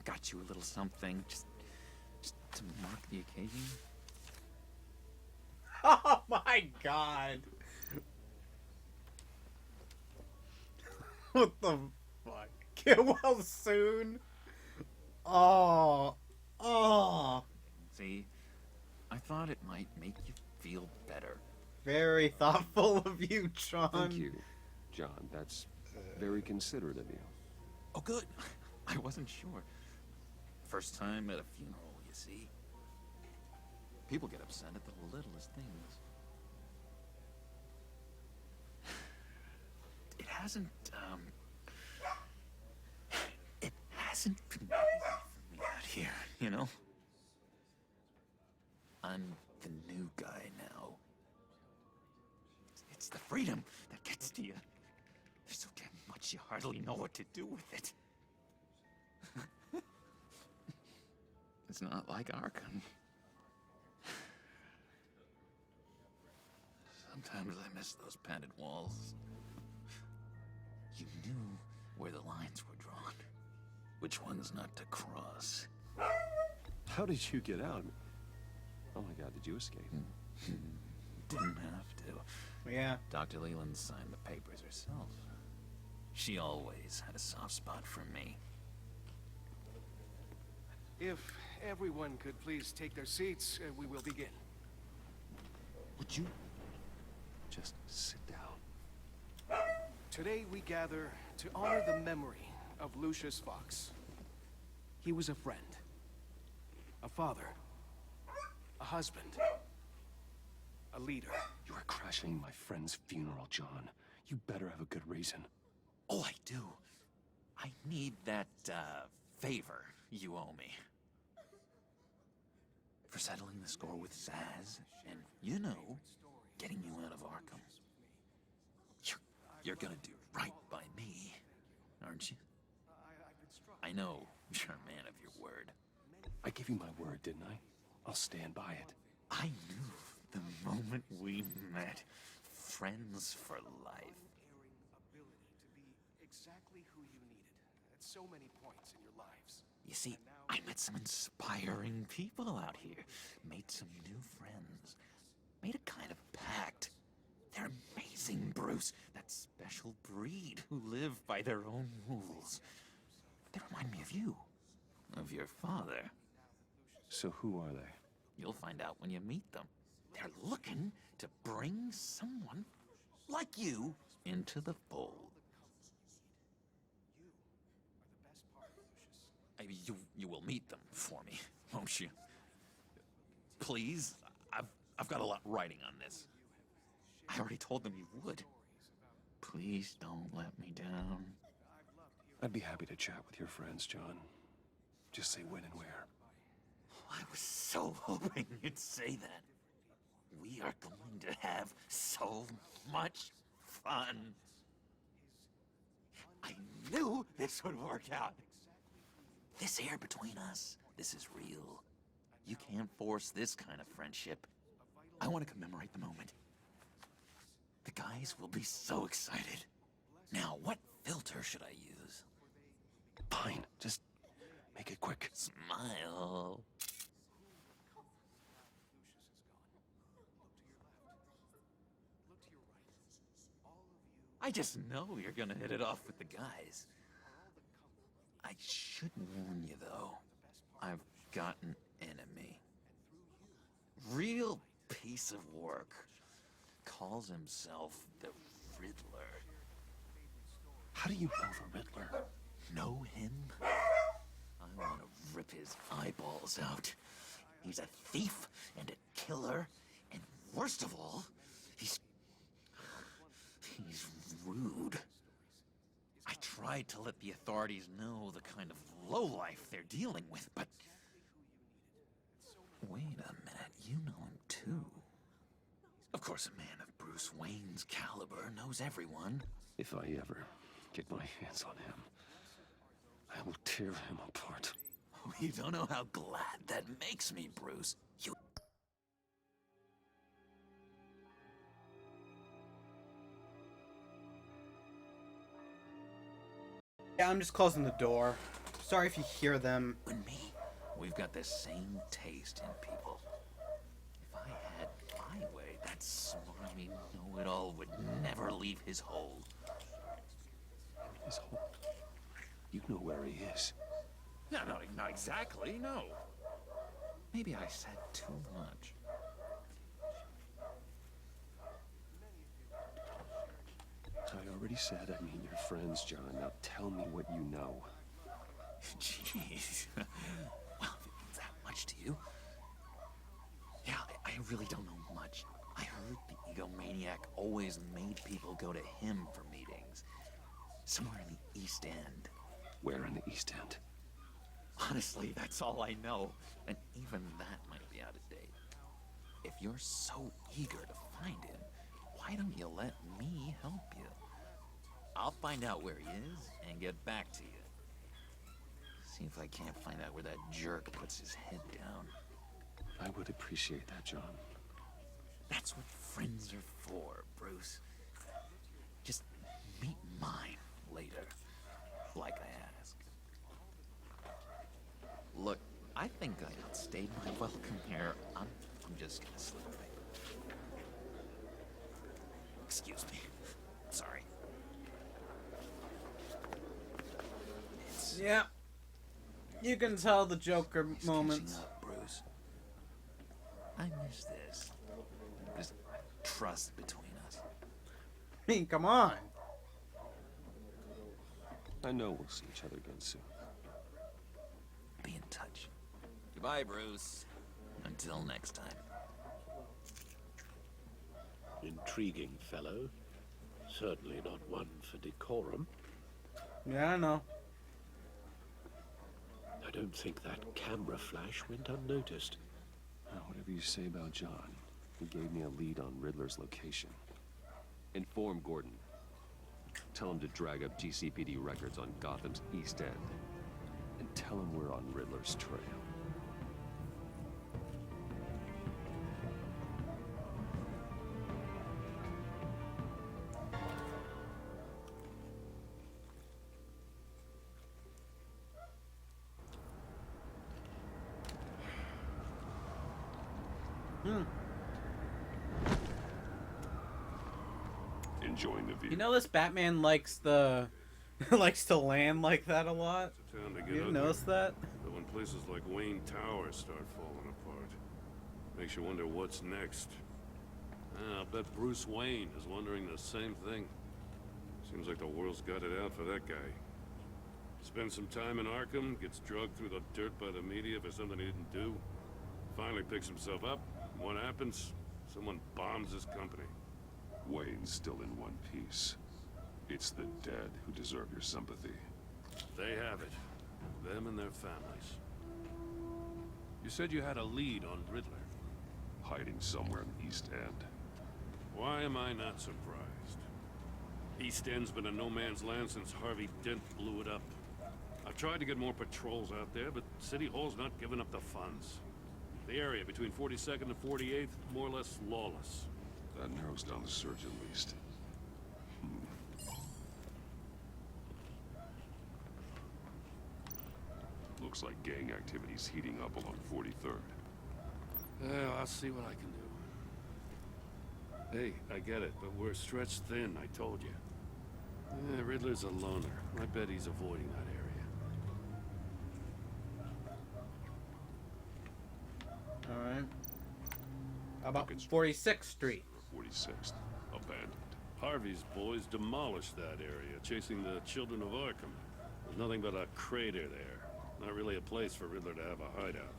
got you a little something, just to mark the occasion. Oh my god. What the fuck? Get well soon. Oh. See, I thought it might make you feel better. Very thoughtful of you, John. Thank you, John. That's very considerate of you. Oh, good. I wasn't sure. First time at a funeral, you see. People get upset at the littlest things. It hasn't been easy for me out here, you know? I'm the new guy now. It's the freedom that gets to you. There's so damn much you hardly know what to do with it. It's not like Arkham. Sometimes I miss those padded walls. You knew where the lines were drawn. Which ones not to cross. How did you get out? Oh my god, did you escape? Didn't have to. Yeah. Dr. Leland signed the papers herself. She always had a soft spot for me. If everyone could please take their seats, we will begin. Would you just sit down? Today we gather to honor the memory of Lucius Fox. He was a friend, a father, a husband, a leader. You are crashing my friend's funeral, John. You better have a good reason. Oh, I do. I need that, favor you owe me. For settling the score with Zaz, and, you know, getting you out of Arkham. You're gonna do right by me, aren't you? I know you're a man of your word. I gave you my word, didn't I? I'll stand by it. I knew the moment we met. Friends for life. Exactly who you needed at so many points in your lives. You see, I met some inspiring people out here. Made some new friends. Made a kind of pact. They're amazing, Bruce. That special breed who live by their own rules. They remind me of you. Of your father. So who are they? You'll find out when you meet them. They're looking to bring someone like you into the fold. You will meet them for me, won't you? Please? I've got a lot writing on this. I already told them you would. Please don't let me down. I'd be happy to chat with your friends, John. Just say when and where. I was so hoping you'd say that. We are going to have so much fun. I knew this would work out. This air between us, this is real. You can't force this kind of friendship. I want to commemorate the moment. The guys will be so excited. Now, what filter should I use? Fine, just make it quick. Smile. I just know you're gonna hit it off with the guys. I should warn you, though. I've got an enemy. Real piece of work. Calls himself the Riddler. How do you know the Riddler? Know him? I want to rip his eyeballs out He's a thief and a killer, and worst of all, he's rude. I tried to let the authorities know the kind of lowlife they're dealing with, but... Wait a minute, you know him too. Of course, a man of Bruce Wayne's caliber knows everyone. If I ever get my hands on him, I will tear him apart. You don't know how glad that makes me, Bruce. You... Yeah, I'm just closing the door. Sorry if you hear them. And me, we've got the same taste in people. If I had my way, that smarmy know-it-all would never leave his hole. His hole? You know where he is. No, not exactly, no. Maybe I said too much. I already said I mean your friends, John. Now tell me what you know. Jeez. Well, if it means that much to you. Yeah, I really don't know much. I heard the egomaniac always made people go to him for meetings. Somewhere in the East End. Where in the East End? Honestly, that's all I know. And even that might be out of date. If you're so eager to find him, why don't you let me help you? I'll find out where he is and get back to you. See if I can't find out where that jerk puts his head down. I would appreciate that, John. That's what friends are for, Bruce. Just meet mine later, like I asked. Look, I think I outstayed my welcome here. I'm just gonna slip away. Excuse me. Sorry. Yeah. You can tell the Joker moments. Up, Bruce. I miss this. This trust between us. I mean, come on. I know we'll see each other again soon. Be in touch. Goodbye, Bruce. Until next time. Intriguing fellow. Certainly not one for decorum. Yeah, I know. I don't think that camera flash went unnoticed. Whatever you say about John, he gave me a lead on Riddler's location. Inform Gordon. Tell him to drag up GCPD records on Gotham's East End. And tell him we're on Riddler's trail. Enjoying the view. You know, this Batman likes the likes to land like that a lot. It's a town to get You ugly. notice that? But when places like Wayne Tower start falling apart, makes you wonder what's next. I'll bet Bruce Wayne is wondering the same thing. Seems like the world's got it out for that guy. Spends some time in Arkham, gets drugged through the dirt by the media for something he didn't do. Finally picks himself up. What happens? Someone bombs his company. Wayne's still in one piece. It's the dead who deserve your sympathy. They have it. Them and their families. You said you had a lead on Riddler. Hiding somewhere in the East End. Why am I not surprised? East End's been a no-man's land since Harvey Dent blew it up. I've tried to get more patrols out there, but City Hall's not giving up the funds. The area between 42nd and 48th, more or less lawless. That narrows down the search at least. Looks like gang activity's heating up along 43rd. Well, I'll see what I can do. Hey, I get it, but we're stretched thin, I told you. Riddler's a loner. I bet he's avoiding that area. Alright. How about 46th Street? 46th. Abandoned. Harvey's boys demolished that area, chasing the children of Arkham. There's nothing but a crater there. Not really a place for Riddler to have a hideout.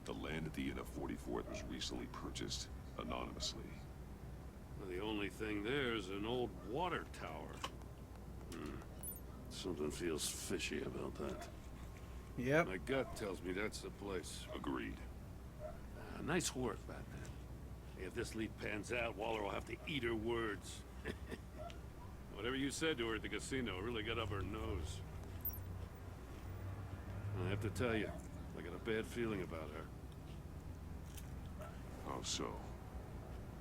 The land at the Inn of 44th was recently purchased anonymously. Well, the only thing there is an old water tower. Something feels fishy about that. Yep. My gut tells me that's the place. Agreed. Nice work, Batman. If this lead pans out, Waller will have to eat her words. Whatever you said to her at the casino really got up her nose. I have to tell you, I got a bad feeling about her. How so?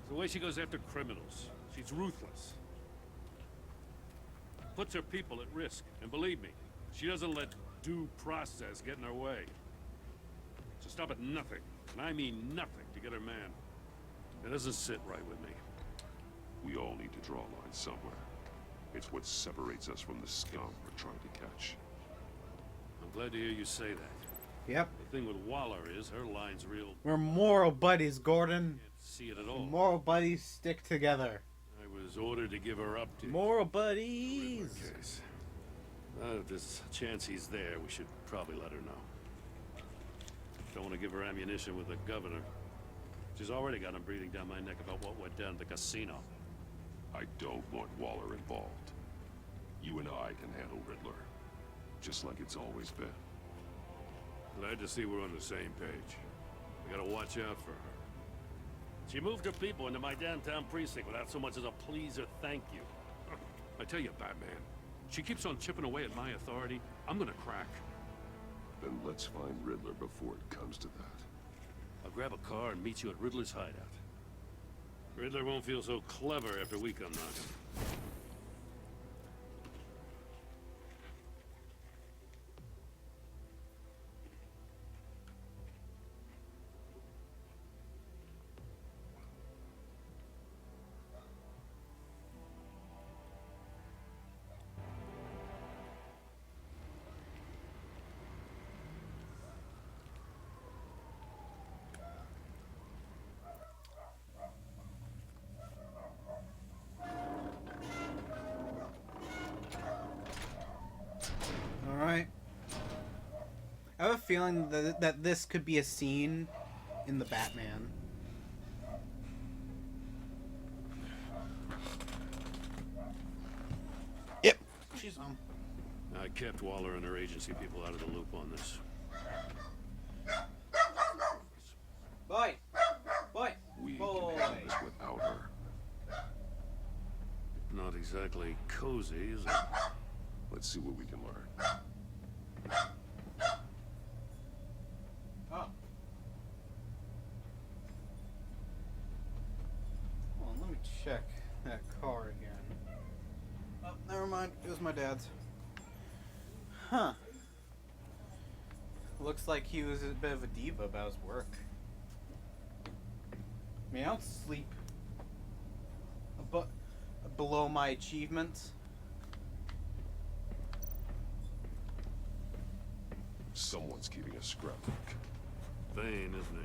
The way she goes after criminals. She's ruthless. Puts her people at risk. And believe me, she doesn't let due process get in her way. She'll stop at nothing, and I mean nothing, to get her man. It doesn't sit right with me. We all need to draw a line somewhere. It's what separates us from the scum we're trying to catch. I'm glad to hear you say that. Yep. The thing with Waller is her line's real. We're moral buddies, Gordon. Can't see it at all. Moral buddies stick together. I was ordered to give her up to moral buddies. Case. If there's a chance he's there, we should probably let her know. Don't want to give her ammunition with the governor. She's already got him breathing down my neck about what went down at the casino. I don't want Waller involved. You and I can handle Riddler. Just like it's always been. Glad to see we're on the same page. We gotta watch out for her. She moved her people into my downtown precinct without so much as a please or thank you. I tell you, Batman, she keeps on chipping away at my authority. I'm gonna crack. Then let's find Riddler before it comes to that. I'll grab a car and meet you at Riddler's hideout. Riddler won't feel so clever after we come knocking. Alright. I have a feeling that this could be a scene in the Batman. Yep. She's on. I kept Waller and her agency people out of the loop on this. Boy! Boy! We can handle this without her. Not exactly cozy, is it? Let's see what we can learn. Oh. Hold on, let me check that car again. Oh, never mind. It was my dad's. Huh. Looks like he was a bit of a diva about his work. I mean, I don't sleep below my achievements. Someone's keeping a scrapbook. Vain, isn't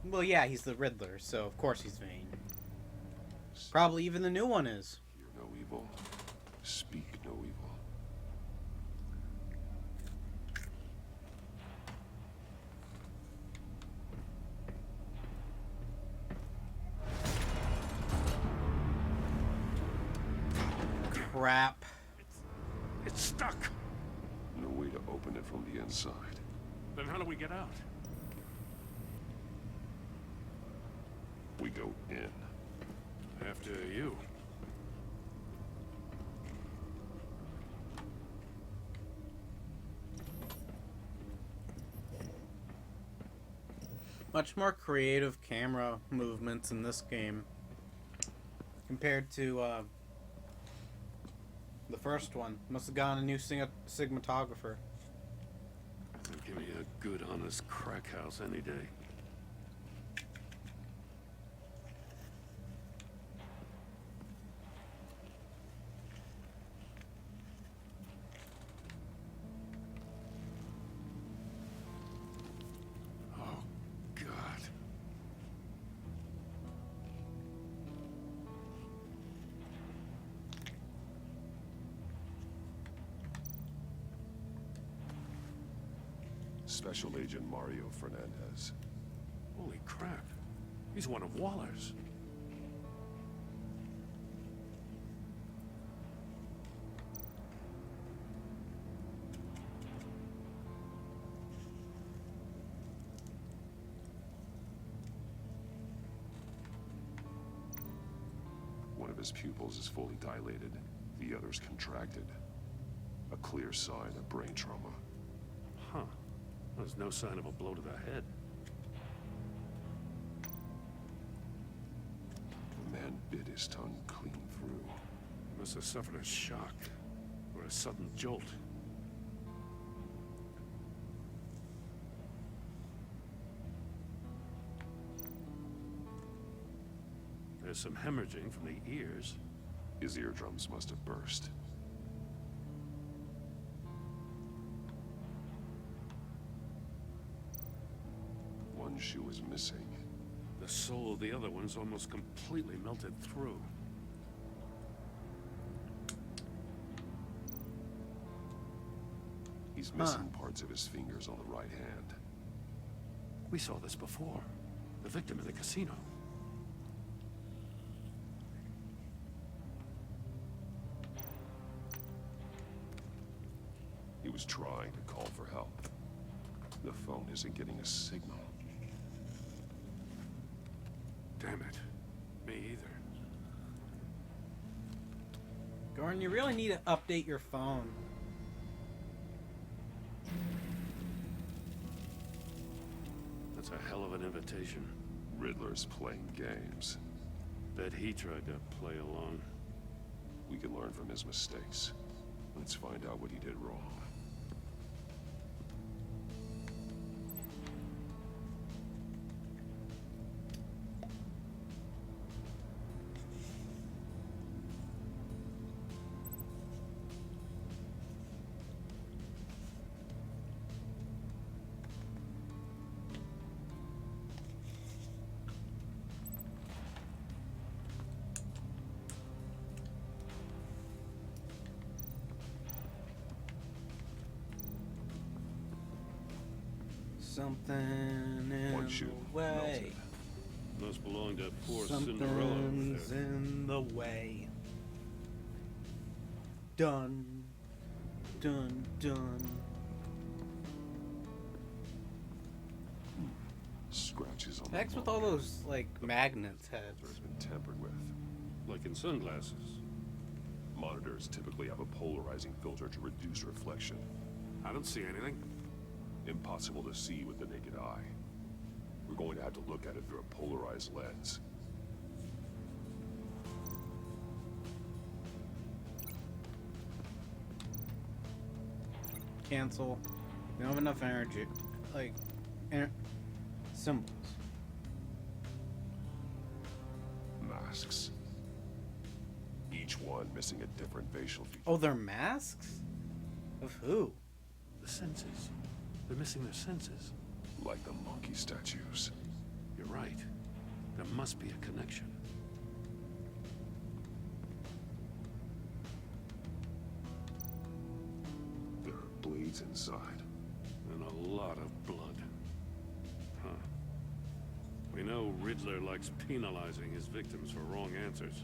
he? Well, yeah, he's the Riddler, so of course he's vain. Probably even the new one is. Hear no evil. Speak no evil. Crap. It's stuck. No way to open it from the inside. Then how do we get out? We go in. After you. Much more creative camera movements in this game compared to the first one. Must have gotten a new cinematographer. Give me a good, honest crack house any day. Oh, God. Special Agent Mario Fernandez. Holy crap. He's one of Waller's. One of his pupils is fully dilated, the other's contracted. A clear sign of brain trauma. Huh. There's no sign of a blow to the head. The man bit his tongue clean through. He must have suffered a shock, or a sudden jolt. There's some hemorrhaging from the ears. His eardrums must have burst. One shoe is missing. The sole of the other one's almost completely melted through. He's missing parts of his fingers on the right hand. We saw this before. The victim in the casino. He was trying to call for help. The phone isn't getting a signal. Damn it. Me either. Gordon, you really need to update your phone. That's a hell of an invitation. Riddler's playing games. Bet he tried to play along. We can learn from his mistakes. Let's find out what he did wrong. Something in the way. Must belong to poor Cinderella over Something's there. in the way. Dun, dun, dun. Scratches on the Heck's with all those, like, magnets heads. has been tampered with. Like in sunglasses. Monitors typically have a polarizing filter to reduce reflection. I don't see anything. Impossible to see with the naked eye. We're going to have to look at it through a polarized lens. Cancel. We don't have enough energy. Like, symbols. Masks. Each one missing a different facial feature. Oh, they're masks? Of who? The senses. They're missing their senses. Like the monkey statues. You're right. There must be a connection. There are blades inside. And a lot of blood. Huh. We know Riddler likes penalizing his victims for wrong answers.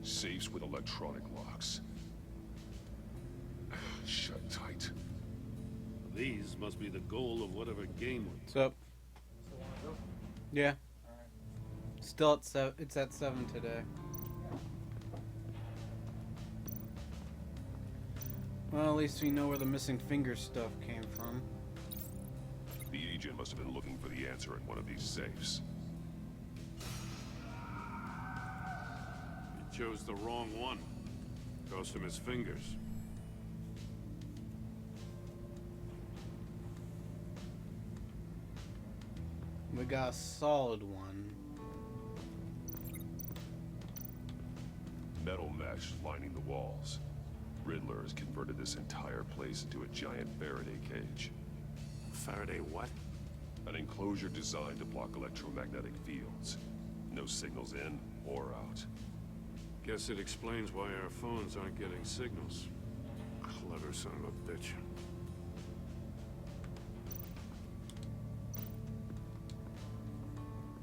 Safes with electronic locks. Shut tight. These must be the goal of whatever game. What's up? Yeah. Still at 7. It's at 7 today. Well, at least we know where the missing finger stuff came from. The agent must have been looking for the answer in one of these safes. He chose the wrong one. Cost him his fingers. We got a solid one. Metal mesh lining the walls. Riddler has converted this entire place into a giant Faraday cage. Faraday what? An enclosure designed to block electromagnetic fields. No signals in or out. Guess it explains why our phones aren't getting signals. Clever son of a bitch.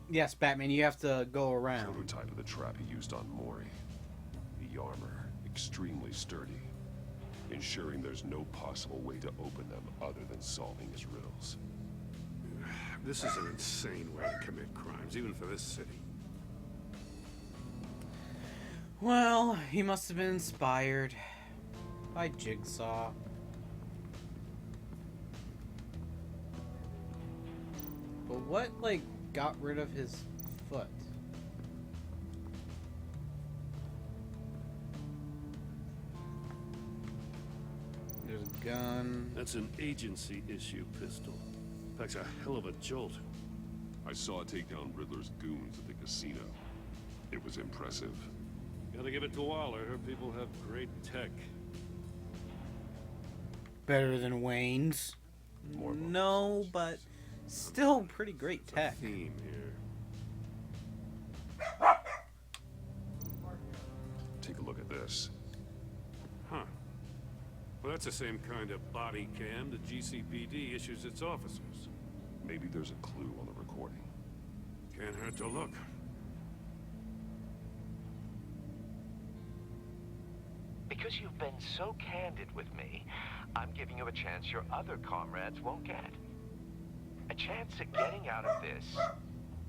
Yes, Batman, you have to go around. Prototype of the trap he used on Mori. The armor, extremely sturdy, ensuring there's no possible way to open them other than solving his riddles. This is an insane way to commit crimes, even for this city. Well, he must have been inspired by Jigsaw. But what, like, got rid of his foot? There's a gun. That's an agency issue pistol. Packs a hell of a jolt. I saw it take down Riddler's goons at the casino. It was impressive. Gotta give it to Waller. Her people have great tech. Better than Wayne's. No, but still pretty great tech. Theme here. Take a look at this. Huh. Well, that's the same kind of body cam the GCPD issues its officers. Maybe there's a clue on the recording. Can't hurt to look. Because you've been so candid with me, I'm giving you a chance your other comrades won't get. A chance at getting out of this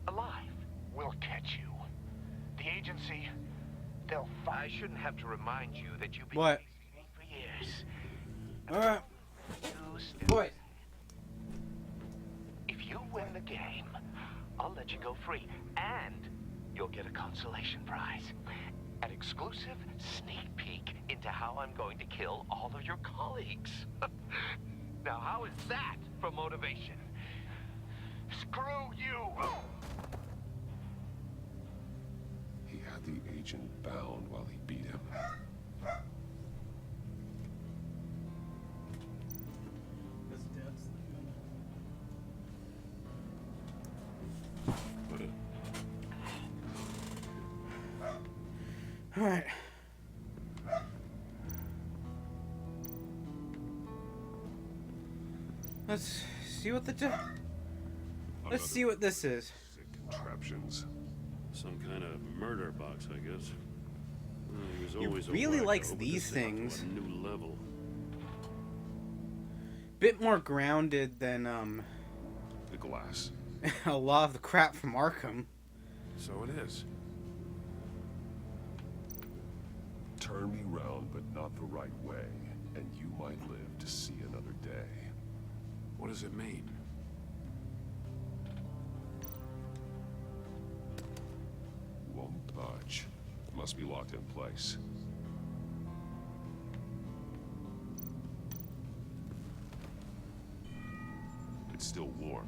alive. We'll catch you. The agency, they'll find. I shouldn't have to remind you that you've been What? chasing me for years. Alright. Boy. If you win the game, I'll let you go free, and you'll get a consolation prize. An exclusive sneak peek into how I'm going to kill all of your colleagues. Now, how is that for motivation? Screw you! He had the agent bound while he beat him. All right. Let's see what let's see what this is. Contraptions. Some kind of murder box, I guess. He was He always really a wacko, likes but these this thing things. to a new level. Bit more grounded than The glass. a lot of the crap from Arkham. So it is. Turn me round, but not the right way, and you might live to see another day. What does it mean? Won't budge. Must be locked in place. It's still warm.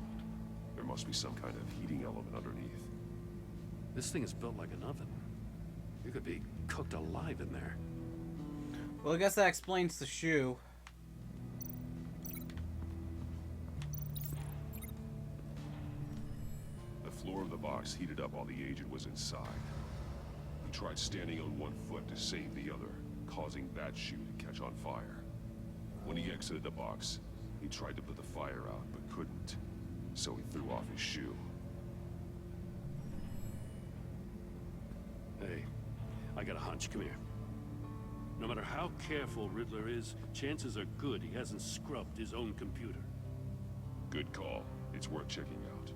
There must be some kind of heating element underneath. This thing is built like an oven. You could be cooked alive in there. Well, I guess that explains the shoe. The floor of the box heated up while the agent was inside. He tried standing on one foot to save the other, causing that shoe to catch on fire. When he exited the box, he tried to put the fire out, but couldn't. So he threw off his shoe. Hey, I got a hunch. Come here. No matter how careful Riddler is, chances are good he hasn't scrubbed his own computer. Good call. It's worth checking out.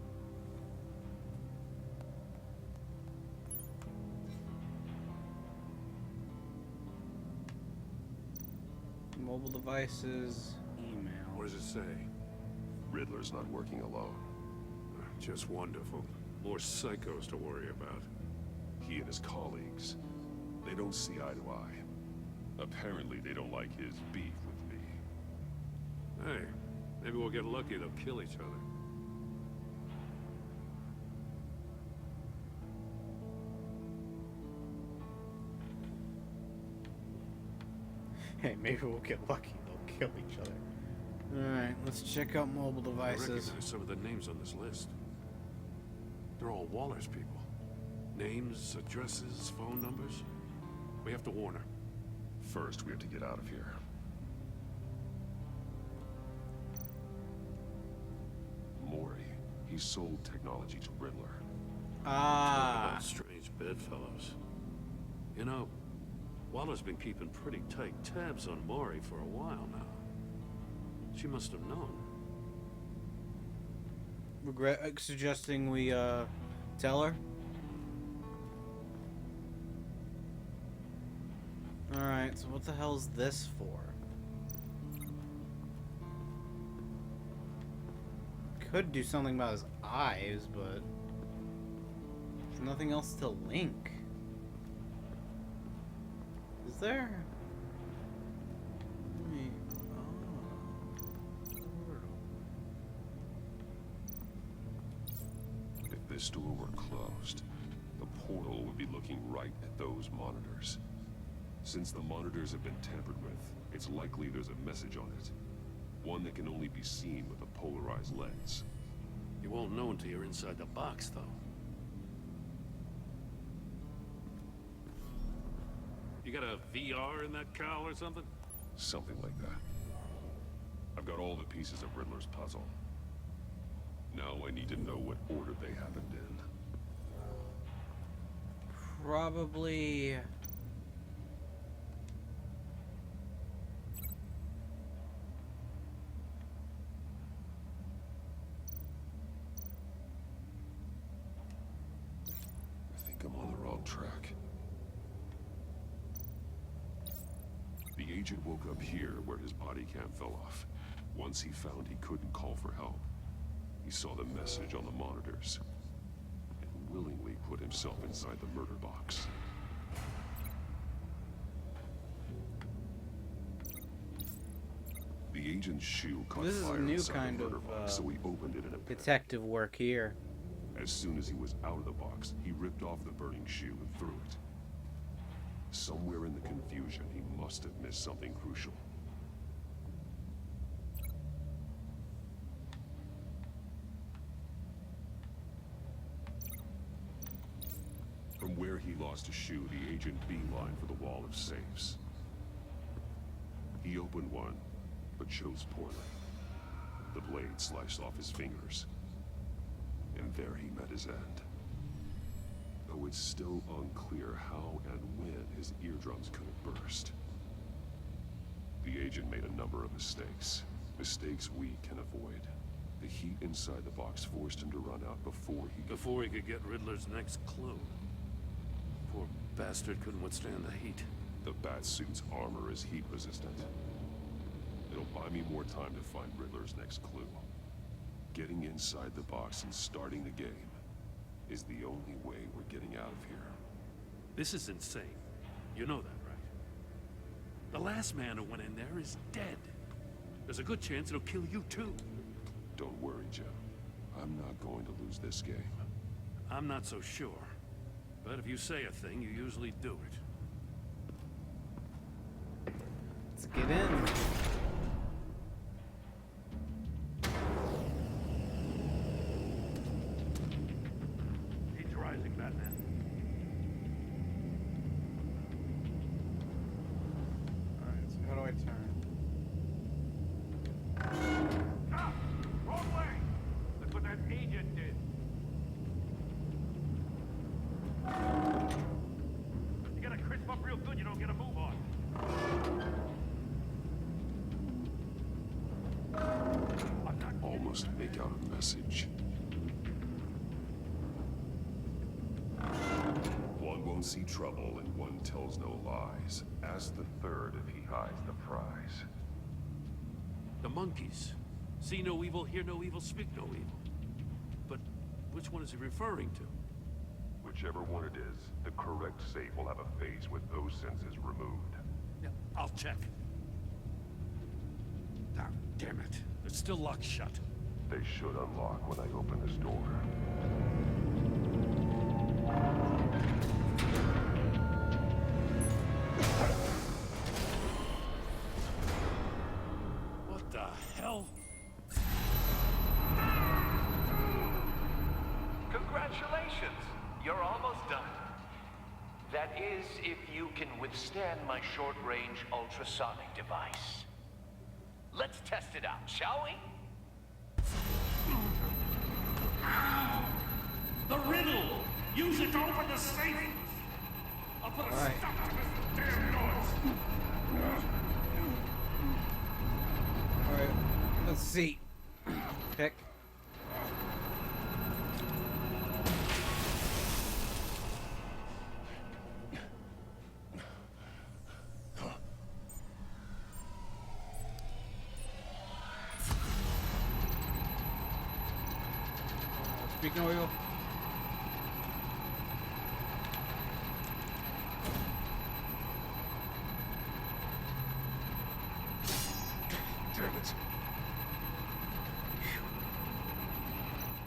Mobile devices, email. What does it say? Riddler's not working alone. Just wonderful. More psychos to worry about. He and his colleagues, they don't see eye to eye. Apparently, they don't like his beef with me. Hey, maybe we'll get lucky. They'll kill each other. Hey, maybe we'll get lucky. They'll kill each other. Alright, let's check out mobile I devices. recognize some of the names on this list. They're all Waller's people. Names, addresses, phone numbers. We have to warn her. First, we have to get out of here. Maury, he sold technology to Riddler. Talk about strange bedfellows. You know, Waller's been keeping pretty tight tabs on Maury for a while now. She must have known. Suggesting we, tell her? Alright, so what the hell is this for? Could do something about his eyes, but there's nothing else to link. Is there? Wait, If this door were closed, the portal would be looking right at those monitors. Since the monitors have been tampered with, it's likely there's a message on it. One that can only be seen with a polarized lens. You won't know until you're inside the box, though. You got a VR in that cowl or something? Something like that. I've got all the pieces of Riddler's puzzle. Now I need to know what order they happened in. Probably... I think I'm on the wrong track. The agent woke up here where his body cam fell off. Once he found he couldn't call for help, he saw the message on the monitors and willingly put himself inside the murder box. The agent's shoe caught This is fire a new inside kind the murder of box, so he opened it in a panic. detective work here. As soon as he was out of the box, he ripped off the burning shoe and threw it. Somewhere in the confusion, he must have missed something crucial. From where he lost a shoe, the agent beelined for the wall of safes. He opened one, but chose poorly. The blade sliced off his fingers. And there he met his end. Though it's still unclear how and when his eardrums could have burst. The agent made a number of mistakes. Mistakes we can avoid. The heat inside the box forced him to run out before he could get Riddler's next clue. Poor bastard couldn't withstand the heat. The Batsuit's armor is heat resistant. It'll buy me more time to find Riddler's next clue. Getting inside the box and starting the game is the only way we're getting out of here. This is insane. You know that, right? The last man who went in there is dead. There's a good chance it'll kill you too. Don't worry, Jim. I'm not going to lose this game. I'm not so sure. But if you say a thing, you usually do it. Let's get in. He's rising, Batman. Alright, so how do I turn? Stop! Wrong way! That's what that agent did. You gotta crisp up real good, you don't get a move on. Almost make out a message. One won't see trouble and one tells no lies. Ask the third if he hides the prize. The monkeys. See no evil, hear no evil, speak no evil. But which one is he referring to? Whichever one it is, the correct safe will have a phase with those senses removed. Yeah, I'll check. Ah, damn it. It's still locked shut. They should unlock when I open this door. What the hell? Congratulations! You're almost done. That That is, if you can withstand my short-range ultrasonic device. Let's test it out, shall we? The riddle! Use it to open the safe! I'll put a stop to this damn noise! Alright, let's see. Pick. Speaking of oil. Damn it.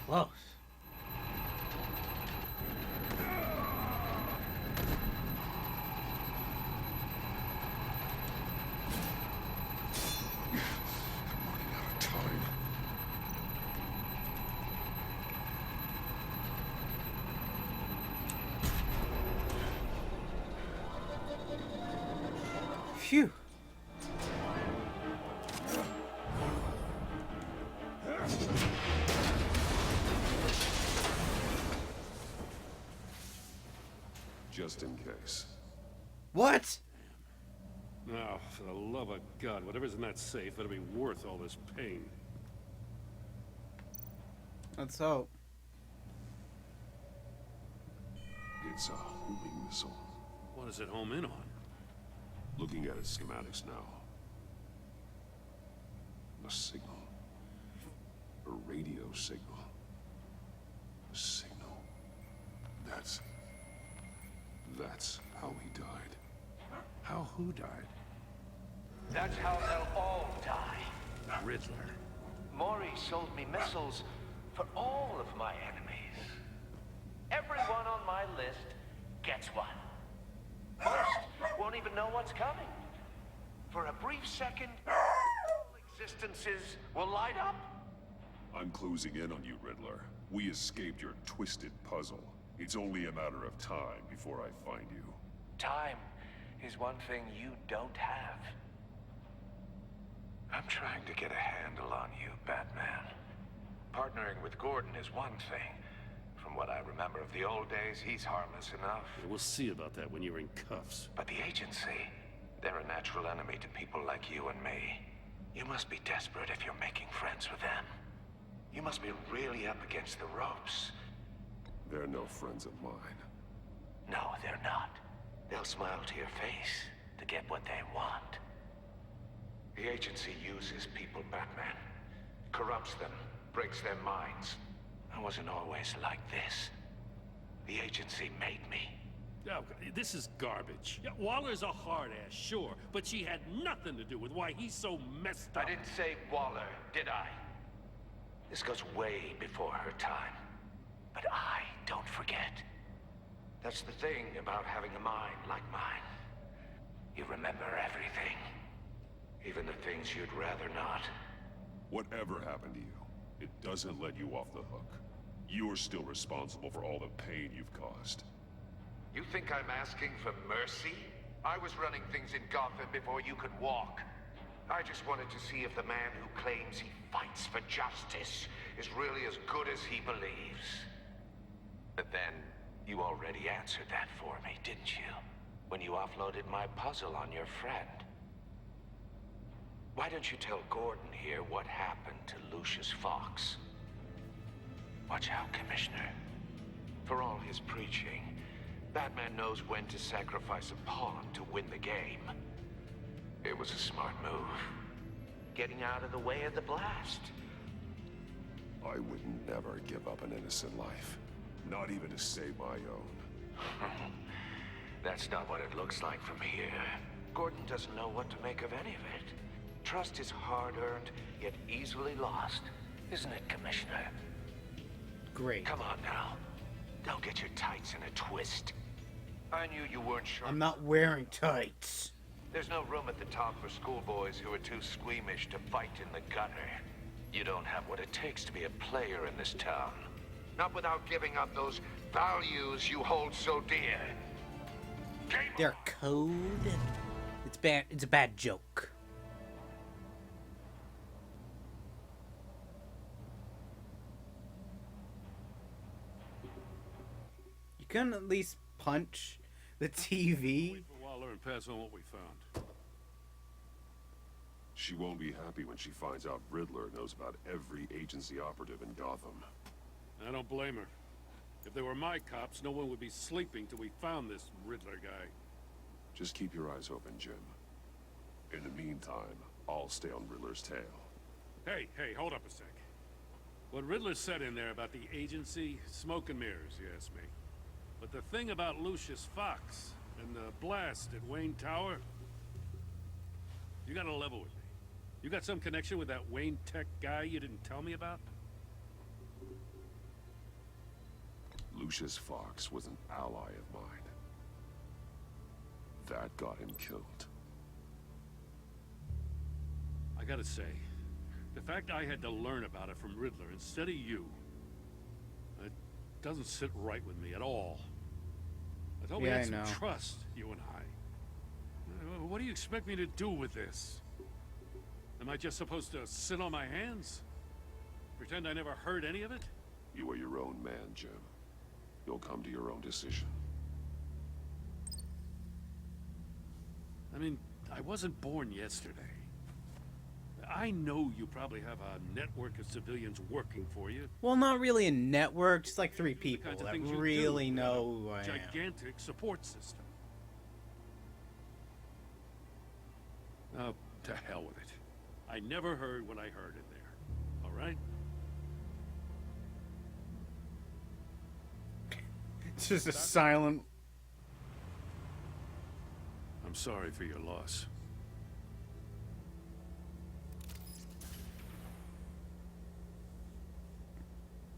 Close. Phew. Just in case. What? Oh, for the love of God, whatever's in that safe better be worth all this pain. Let's hope. It's a homing missile. What does it home in on? Looking at its schematics now. A signal. A radio signal. A signal. That's how he died. How who died? That's how they'll all die. Riddler. Maury sold me missiles for all of my enemies. Everyone on my list gets one. Most won't even know what's coming. For a brief second, all existences will light up. I'm closing in on you, Riddler. We escaped your twisted puzzle. It's only a matter of time before I find you. Time is one thing you don't have. I'm trying to get a handle on you, Batman. Partnering with Gordon is one thing. From what I remember of the old days, he's harmless enough. Yeah, we'll see about that when you're in cuffs. But the agency, they're a natural enemy to people like you and me. You must be desperate if you're making friends with them. You must be really up against the ropes. They're no friends of mine. No, they're not. They'll smile to your face to get what they want. The agency uses people, Batman. Corrupts them, breaks their minds. I wasn't always like this. The agency made me. Oh, this is garbage. Yeah, Waller's a hard-ass, sure, but she had nothing to do with why he's so messed up. I didn't say Waller, did I? This goes way before her time. But I don't forget. That's the thing about having a mind like mine. You remember everything. Even the things you'd rather not. Whatever happened to you, it doesn't let you off the hook. You're still responsible for all the pain you've caused. You think I'm asking for mercy? I was running things in Gotham before you could walk. I just wanted to see if the man who claims he fights for justice is really as good as he believes. But then, you already answered that for me, didn't you? When you offloaded my puzzle on your friend. Why don't you tell Gordon here what happened to Lucius Fox? Watch out, Commissioner. For all his preaching, Batman knows when to sacrifice a pawn to win the game. It was a smart move. Getting out of the way of the blast. I would never give up an innocent life. Not even to save my own. That's not what it looks like from here. Gordon doesn't know what to make of any of it. Trust is hard-earned, yet easily lost. Isn't it, Commissioner? Great. Come on now. Don't get your tights in a twist. I knew you weren't sure. I'm not wearing tights. There's no room at the top for schoolboys who are too squeamish to fight in the gutter. You don't have what it takes to be a player in this town. Not without giving up those values you hold so dear. Their code? It's bad. It's a bad joke. You couldn't at least punch the TV? Wait for Waller and pass on what we found. She won't be happy when she finds out Riddler knows about every agency operative in Gotham. I don't blame her. If they were my cops, no one would be sleeping till we found this Riddler guy. Just keep your eyes open, Jim. In the meantime, I'll stay on Riddler's tail. Hey, hold up a sec. What Riddler said in there about the agency, smoke and mirrors, you ask me. But the thing about Lucius Fox and the blast at Wayne Tower, you gotta level with me. You got some connection with that Wayne Tech guy you didn't tell me about? Lucius Fox was an ally of mine. That got him killed. I gotta say, the fact I had to learn about it from Riddler instead of you, it doesn't sit right with me at all. I thought we had some trust, you and I. What do you expect me to do with this? Am I just supposed to sit on my hands? Pretend I never heard any of it? You are your own man, Jim. You'll come to your own decision. I mean, I wasn't born yesterday. I know you probably have a network of civilians working for you. Well, not really a network, just like 3 people that really know who I am. Gigantic support system. Oh, to hell with it. I never heard what I heard in there. All right? It's just a silent... I'm sorry for your loss.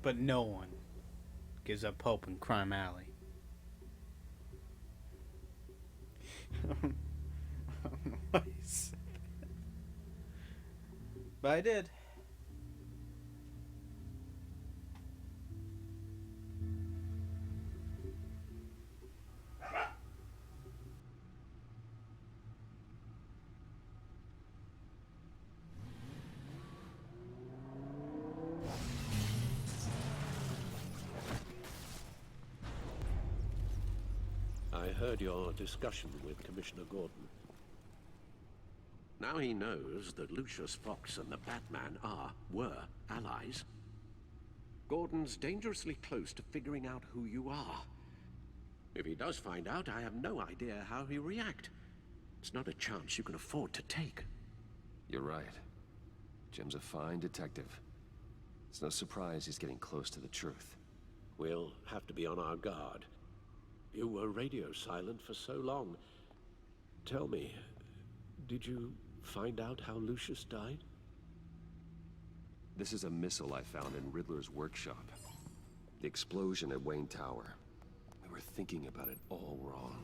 But no one gives up hope in Crime Alley. I don't know why I said that. But I did. I heard your discussion with Commissioner Gordon. Now he knows that Lucius Fox and the Batman were allies. Gordon's dangerously close to figuring out who you are. If he does find out, I have no idea how he'll react. It's not a chance you can afford to take. You're right. Jim's a fine detective. It's no surprise he's getting close to the truth. We'll have to be on our guard. You were radio silent for so long. Tell me, did you find out how Lucius died? This is a missile I found in Riddler's workshop. The explosion at Wayne Tower. We were thinking about it all wrong.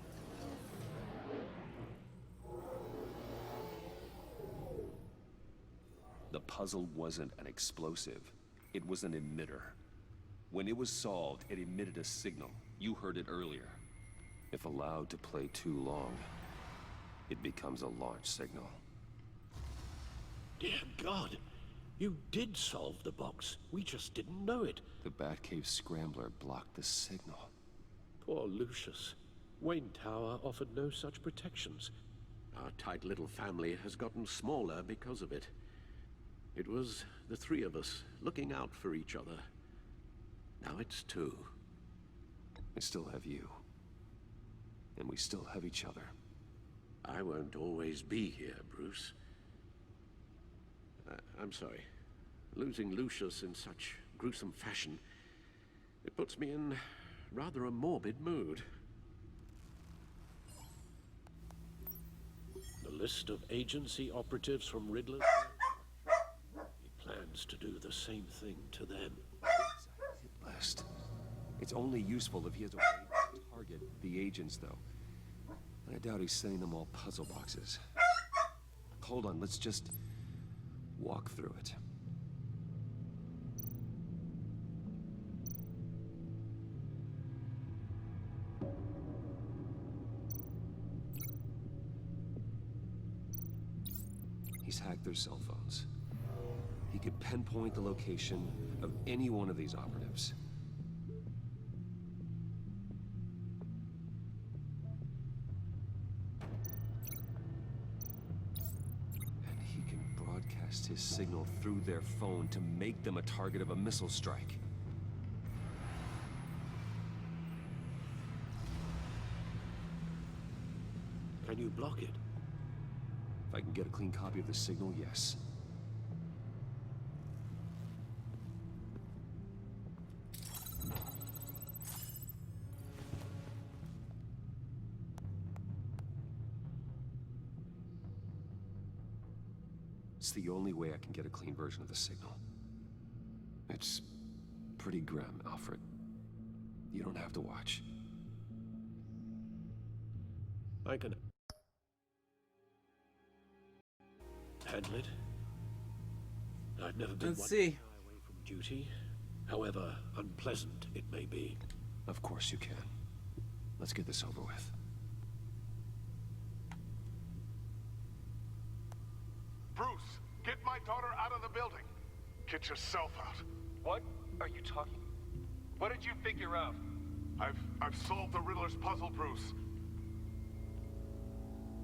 The puzzle wasn't an explosive. It was an emitter. When it was solved, it emitted a signal. You heard it earlier. If allowed to play too long, it becomes a launch signal. Dear God, you did solve the box. We just didn't know it. The Batcave Scrambler blocked the signal. Poor Lucius. Wayne Tower offered no such protections. Our tight little family has gotten smaller because of it. It was the 3 of us looking out for each other. Now it's 2. We still have you. And we still have each other. I won't always be here, Bruce. I'm sorry. Losing Lucius in such gruesome fashion, it puts me in rather a morbid mood. The list of agency operatives from Riddler. He plans to do the same thing to them. List. It's only useful if he has a way to target the agents, though. I doubt he's sending them all puzzle boxes. Hold on, let's just walk through it. hacked their cell phones. He could pinpoint the location of any one of these operatives. And he can broadcast his signal through their phone to make them a target of a missile strike. Can you block it? If I can get a clean copy of the signal, yes. It's the only way I can get a clean version of the signal. It's pretty grim, Alfred. You don't have to watch. I can handle it. I've never been Let's one see. to shy away from duty, however unpleasant it may be. Of course you can. Let's get this over with. Bruce, get my daughter out of the building. Get yourself out. What are you talking? What did you figure out? I've solved the Riddler's puzzle, Bruce.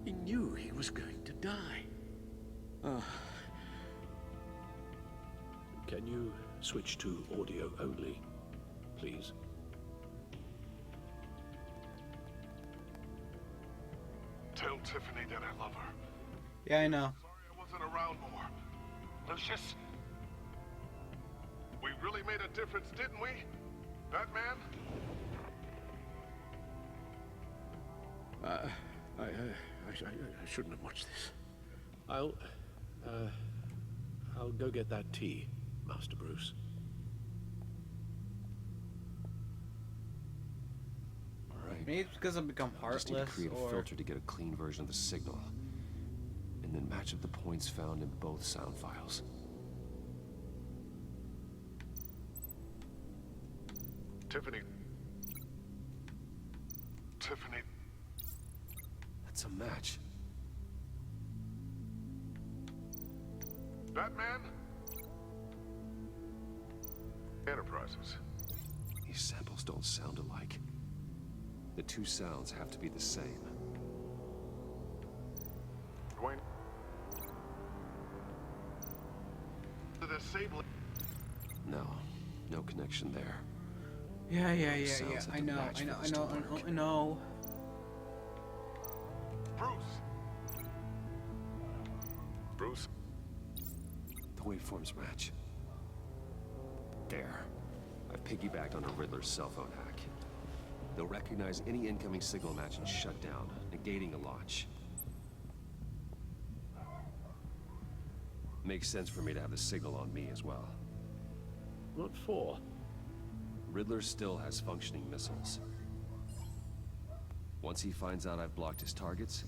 He knew he was going to die. Can you switch to audio only, please? Tell Tiffany that I love her. Yeah, I know. Sorry I wasn't around more. Lucius? We really made a difference, didn't we? Batman? I shouldn't have watched this. I'll go get that tea, Master Bruce. All right. Maybe it's because I've become I just need heartless, to create a or... filter to get a clean version of the signal. And then match up the points found in both sound files. Tiffany. Tiffany. That's a match. Batman? Enterprises. These samples don't sound alike. The two sounds have to be the same. Dwayne. The disabling. No connection there. Yeah. Sounds have I to know. match for this to work. I know. Bruce? The waveforms match. There. I've piggybacked on a Riddler's cell phone hack. They'll recognize any incoming signal match and shut down, negating a launch. Makes sense for me to have the signal on me as well. What for? Riddler still has functioning missiles. Once he finds out I've blocked his targets,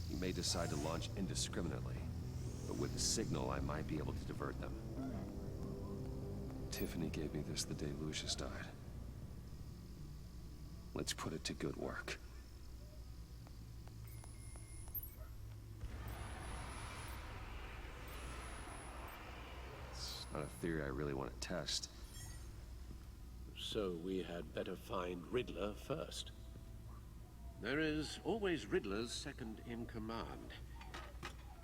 he may decide to launch indiscriminately. But with the signal, I might be able to divert them. Tiffany gave me this the day Lucius died. Let's put it to good work. It's not a theory I really want to test. So we had better find Riddler first. There is always Riddler's second in command.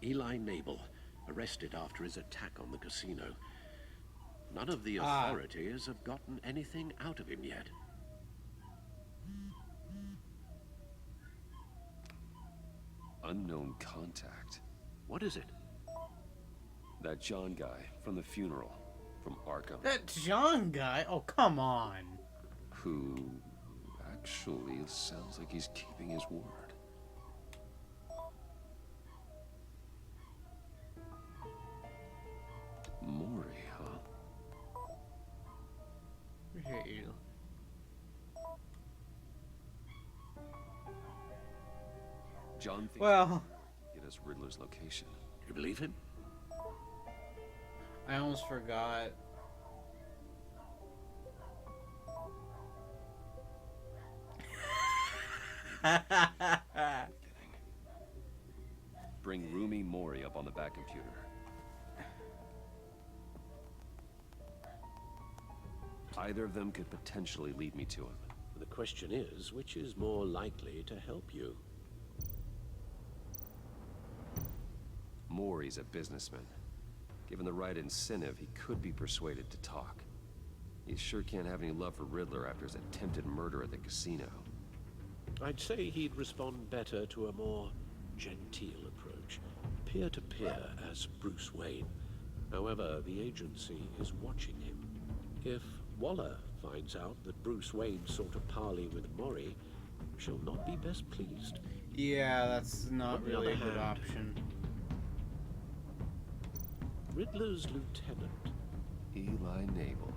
Eli Nabel, arrested after his attack on the casino. None of the authorities have gotten anything out of him yet. Unknown contact. What is it? That John guy from the funeral, from Arkham. That John guy? Oh, come on. Who actually sounds like he's keeping his word. Maury, huh? I hate you. John thinks Well, get us Riddler's location. You believe him? I almost forgot. Bring Rumi Mori up on the back computer. Either of them could potentially lead me to him. The question is, which is more likely to help you? Maury's a businessman. Given the right incentive, he could be persuaded to talk. He sure can't have any love for Riddler after his attempted murder at the casino. I'd say he'd respond better to a more genteel approach, peer-to-peer as Bruce Wayne. However, the agency is watching him. If Waller finds out that Bruce Wayne sought a parley with Maury, she'll not be best pleased. Yeah, that's not On the really a other good hand, option. Riddler's lieutenant, Eli Nabel.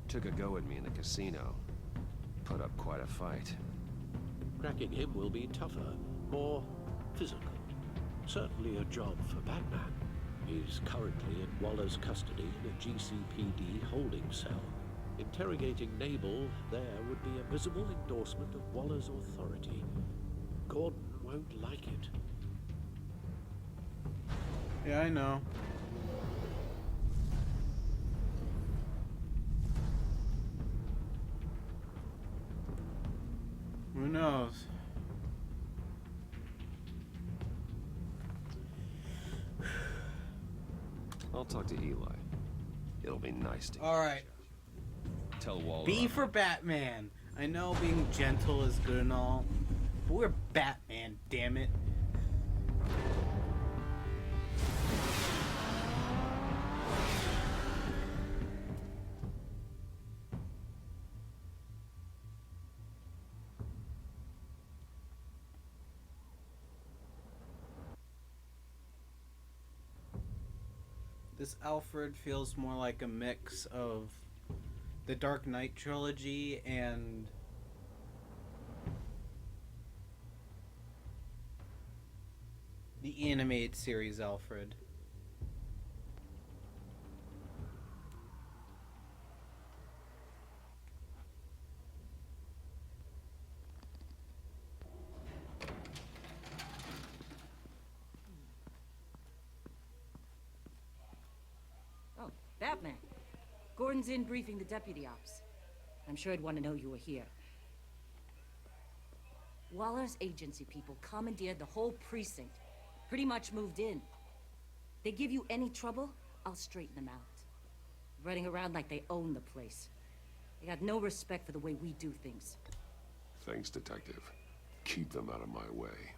Took a go at me in the casino. Put up quite a fight. cracking him will be tougher, more physical. Certainly a job for Batman. He's currently in Waller's custody in a GCPD holding cell. Interrogating Nabel there would be a visible endorsement of Waller's authority. Gordon won't like it. Yeah, I know. Who knows? I'll talk to Eli. It'll be nice to All right. tell Waller. B for Batman. I know being gentle is good and all, but we're Batman, damn it. This Alfred feels more like a mix of the Dark Knight trilogy and the animated series Alfred. Oh, Batman. Gordon's in briefing the deputy ops. I'm sure I'd want to know you were here. Waller's agency people commandeered the whole precinct. Pretty much moved in. They give you any trouble, I'll straighten them out. Running around like they own the place. They got no respect for the way we do things. Thanks, Detective. Keep them out of my way.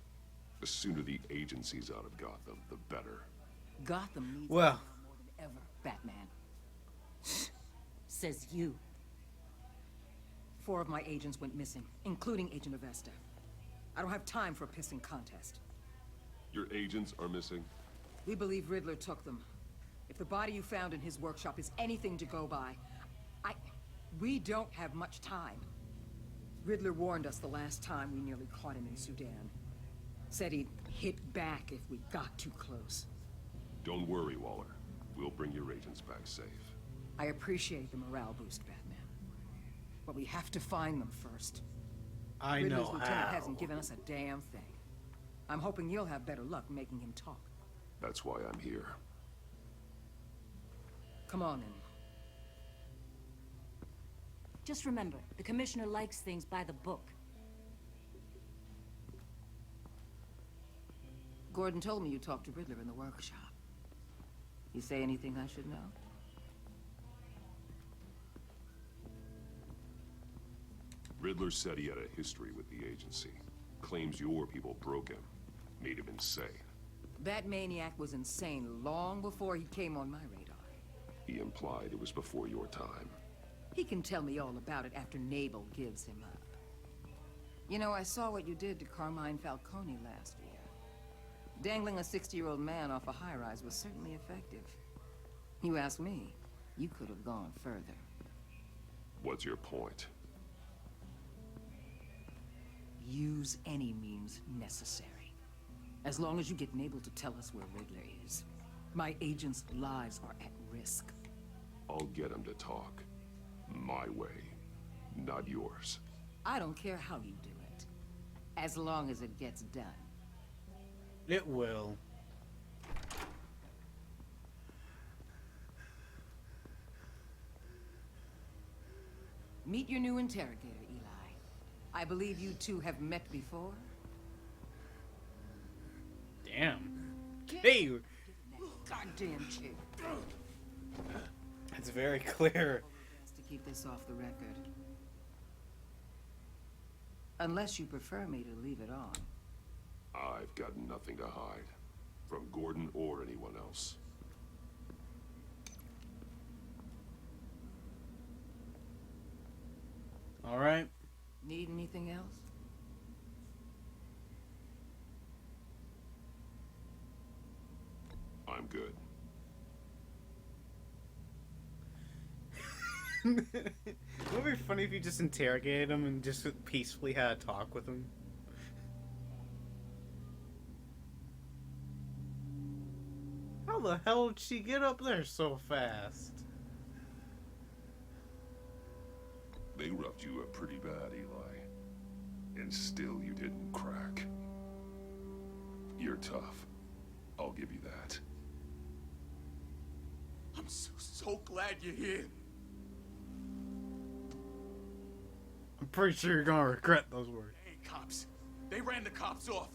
The sooner the agency's out of Gotham, the better. Gotham needs Well. you more than ever, Batman. Says you. 4 of my agents went missing, including Agent Avesta. I don't have time for a pissing contest. Your agents are missing? We believe Riddler took them. If the body you found in his workshop is anything to go by, we don't have much time. Riddler warned us the last time we nearly caught him in Sudan. Said he'd hit back if we got too close. Don't worry, Waller. We'll bring your agents back safe. I appreciate the morale boost, Batman. But we have to find them first. I Riddler's know lieutenant how. hasn't given us a damn thing. I'm hoping you'll have better luck making him talk. That's why I'm here. Come on in. Just remember, the commissioner likes things by the book. Gordon told me you talked to Riddler in the workshop. You say anything I should know? Riddler said he had a history with the agency. Claims your people broke him. Made him insane. That maniac was insane long before he came on my radar. He implied it was before your time. He can tell me all about it after Nabel gives him up. You know, I saw what you did to Carmine Falcone last year. Dangling a 60-year-old man off a high-rise was certainly effective. You ask me, you could have gone further. What's your point? Use any means necessary. As long as you get Nabel to tell us where Riddler is. My agents' lives are at risk. I'll get him to talk. My way, not yours. I don't care how you do it. As long as it gets done. It will. Meet your new interrogator, Eli. I believe you two have met before. Damn. Hey! Goddamn chick. It's very clear. To keep this off the record. Unless you prefer me to leave it on. I've got nothing to hide. From Gordon or anyone else. Alright. Need anything else? I'm good. It would be funny if you just interrogated him and just peacefully had a talk with him. How the hell did she get up there so fast? They roughed you up pretty bad, Eli. And still you didn't crack. You're tough. I'll give you that. I'm so glad you're here. I'm pretty sure you're gonna regret those words. They ain't cops. They ran the cops off.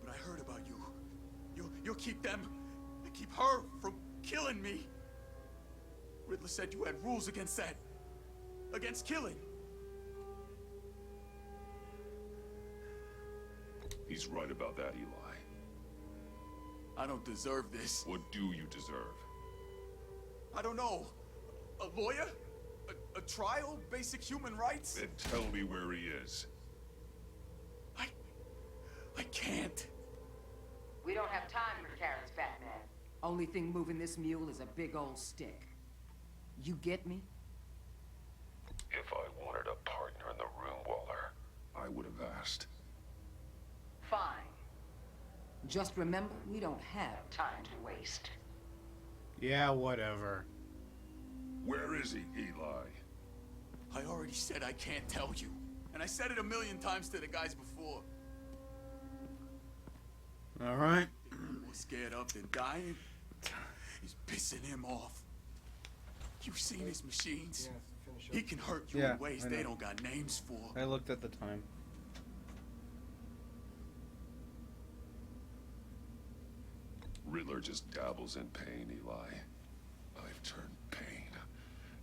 But I heard about you. You'll keep them and keep her from killing me. Riddler said you had rules against that. Against killing. He's right about that, Eli. I don't deserve this. What do you deserve? I don't know. A lawyer? A trial? Basic human rights? Then tell me where he is. I can't. We don't have time for carrots, Batman. Only thing moving this mule is a big old stick. You get me? If I wanted a partner in the room, Waller, I would have asked. Fine. Just remember, we don't have time to waste. Yeah, whatever. Where is he, Eli? I already said I can't tell you. And I said it 1,000,000 times to the guys before. Alright. More scared of than dying is pissing him off. You've seen his machines. He can hurt you in ways they don't got names for. I looked at the time. Riddler just dabbles in pain, Eli. I've turned pain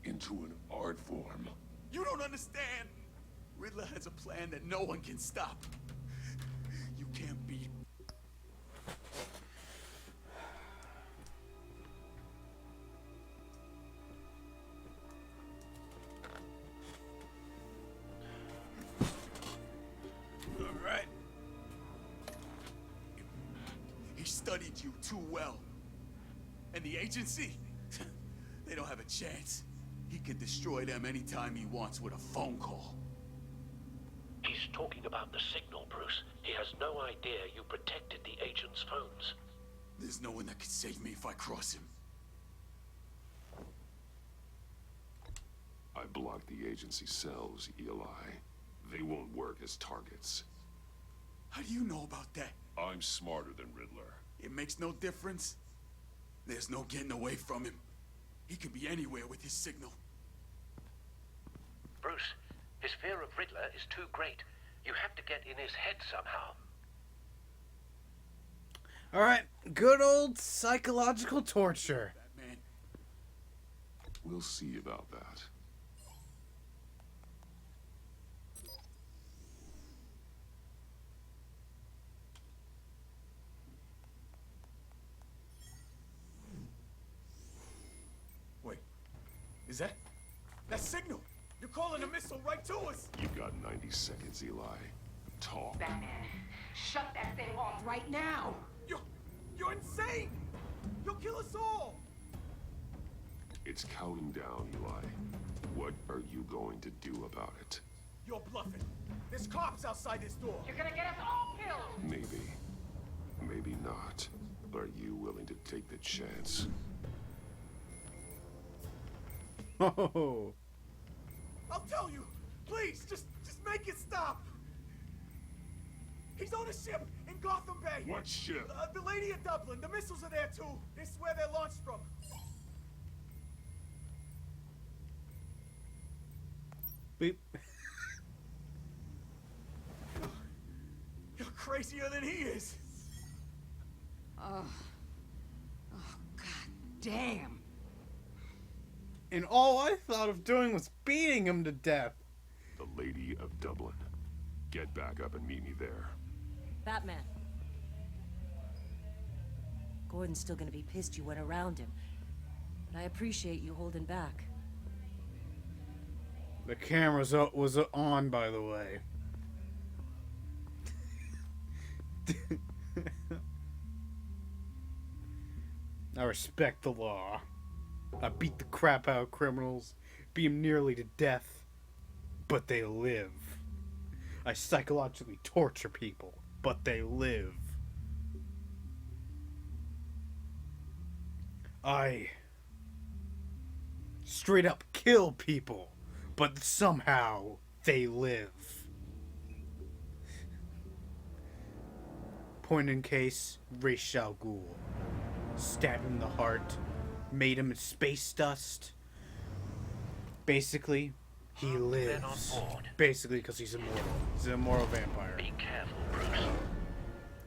into an art form. You don't understand. Riddler has a plan that no one can stop. You can't beat. Alright. He studied you too well. And the agency? They don't have a chance. He can destroy them anytime he wants with a phone call. He's talking about the signal, Bruce. He has no idea you protected the agent's phones. There's no one that can save me if I cross him. I blocked the agency cells, Eli. They won't work as targets. How do you know about that? I'm smarter than Riddler. It makes no difference. There's no getting away from him. He can be anywhere with his signal. Bruce, his fear of Riddler is too great. You have to get in his head somehow. Alright, good old psychological torture. Batman. We'll see about that. Wait, is that signal? You're calling a missile right to us. You've got 90 seconds, Eli. Talk. Batman, shut that thing off right now! You're insane! You'll kill us all! It's counting down, Eli. What are you going to do about it? You're bluffing. There's cops outside this door. You're gonna get us all killed! Maybe. Maybe not. Are you willing to take the chance? Oh. I'll tell you. Please, just make it stop. He's on a ship in Gotham Bay. What ship? The Lady of Dublin. The missiles are there too. This is where they're launched from. Beep. You're crazier than he is. Oh. Oh, god damn. And all I thought of doing was beating him to death. The Lady of Dublin. Get back up and meet me there. Batman. Gordon's still gonna be pissed you went around him. But I appreciate you holding back. The camera was on, by the way. I respect the law. I beat the crap out of criminals, beat them nearly to death, but they live. I psychologically torture people, but they live. I straight up kill people, but somehow they live. Point in case, Ra's al Ghul. Stabbed him in the heart, made him space dust. Basically, he lives. Basically, because he's immortal. He's an immortal vampire. Be careful, Bruce.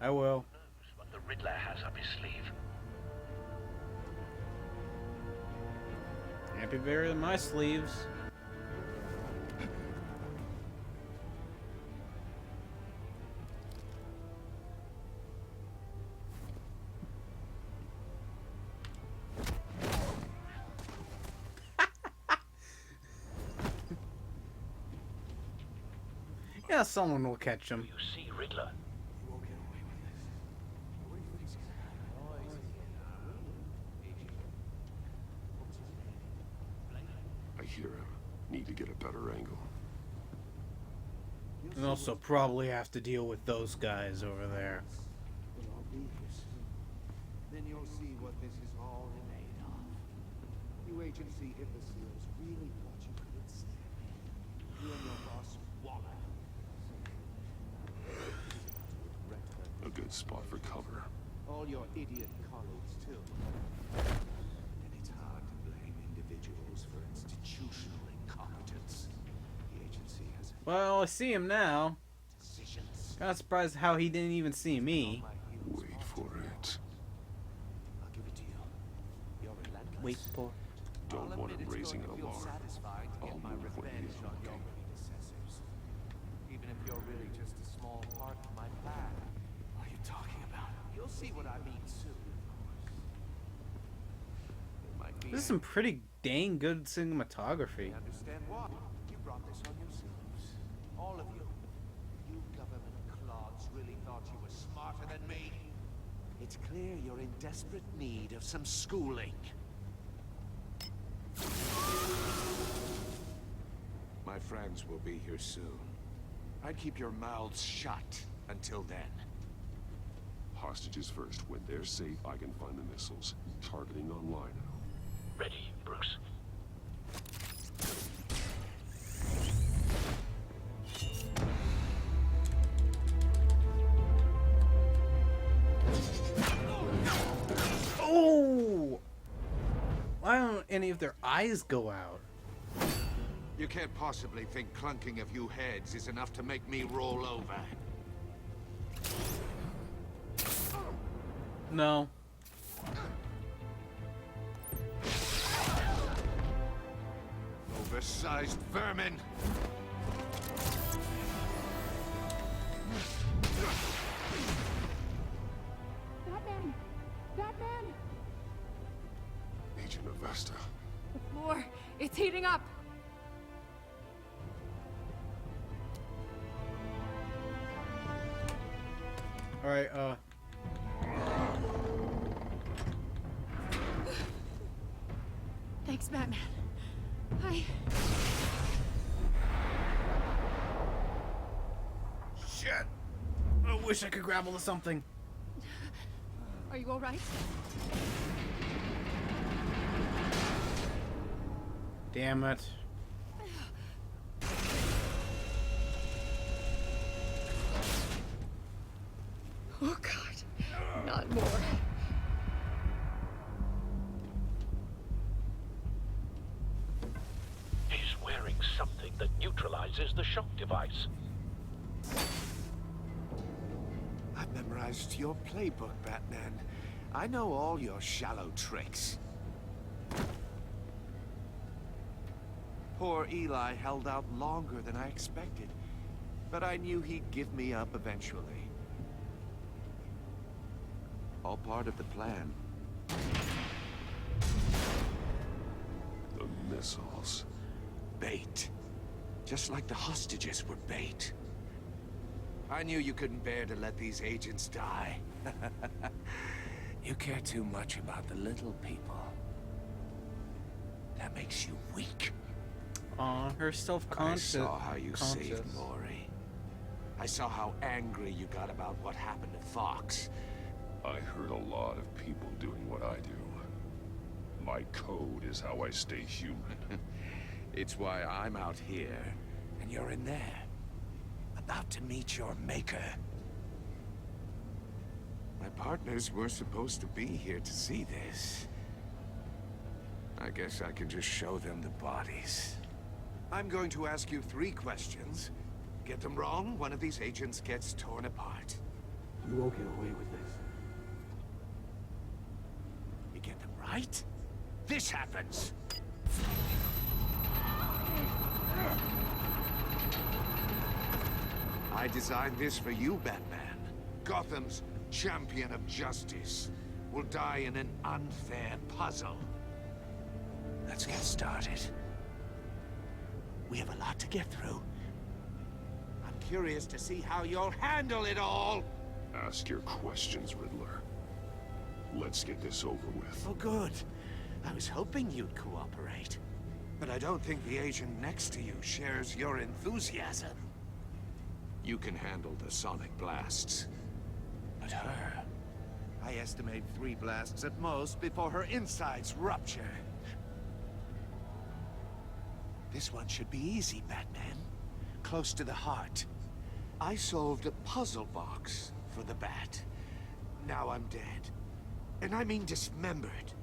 I will. What the Riddler has up his sleeve. Can't be bigger than my sleeves. Yeah, someone will catch him. You see Riddler? I hear him. Need to get a better angle. And also probably have to deal with those guys over there. Then you'll see what this is all made of. You agency imbeciles really thought you could ensnare me. You and your boss Waller. A good spot for cover. All your idiot colleagues, too. And it's hard to blame individuals for institutional incompetence. The agency has Well, I see him now. Kinda surprised how he didn't even see me. Wait for it. I'll give it to you. You're relentless. Wait for. Don't want him raising an alarm. I'll move when he is okay. Even if you're really just a small part of my plan. What are you talking about? You'll see what I mean soon. This is some pretty dang good cinematography. I understand why. You brought this on yourselves. All of you. You government clods really thought you were smarter than me. It's clear you're in desperate need of some schooling. My friends will be here soon. I'd keep your mouths shut until then. Hostages first. When they're safe, I can find the missiles. Targeting on Lino. Ready, Bruce. Oh! Why don't any of their eyes go out? You can't possibly think clunking a few heads is enough to make me roll over. No. Oversized vermin! Batman! Batman! Agent of Vesta. The floor, it's heating up! Alright, Thanks, Batman. Shit! I wish I could grapple to something. Are you alright? Damn it. Oh god, not more. He's wearing something. that neutralizes the shock device. I've memorized your playbook, Batman. I know all your shallow tricks. Poor Eli held out longer than I expected, but I knew he'd give me up eventually. All part of the plan. The missiles. Bait. Just like the hostages were bait. I knew you couldn't bear to let these agents die. You care too much about the little people. That makes you weak. Aw, her self-conscious. I saw how you saved Maury. I saw how angry you got about what happened to Fox. I heard a lot of people doing what I do. My code is how I stay human. It's why I'm out here, and you're in there. About to meet your maker. My partners were supposed to be here to see this. I guess I can just show them the bodies. I'm going to ask you 3 questions. Get them wrong, one of these agents gets torn apart. You won't get away with this. You get them right, this happens. I designed this for you, Batman. Gotham's champion of justice will die in an unfair puzzle. Let's get started. We have a lot to get through. I'm curious to see how you'll handle it all. Ask your questions, Riddler. Let's get this over with. Oh, good. I was hoping you'd cooperate. But I don't think the agent next to you shares your enthusiasm. You can handle the sonic blasts. But her... I estimate 3 blasts at most before her insides rupture. This one should be easy, Batman. Close to the heart. I solved a puzzle box for the Bat. Now I'm dead. And I mean dismembered.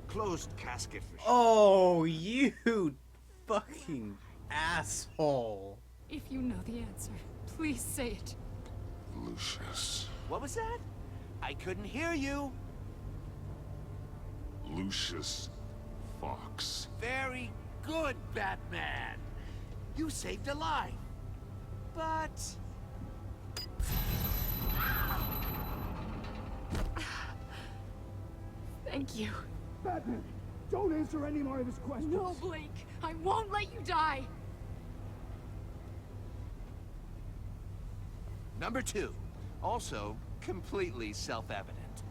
Closed casket for sure. Oh, you fucking asshole. If you know the answer, please say it. Lucius. What was that? I couldn't hear you. Lucius Fox. Very good, Batman. You saved a life. But... Thank you. Batman, don't answer any more of his questions. No, Blake. I won't let you die. Number 2. Also, completely self-evident.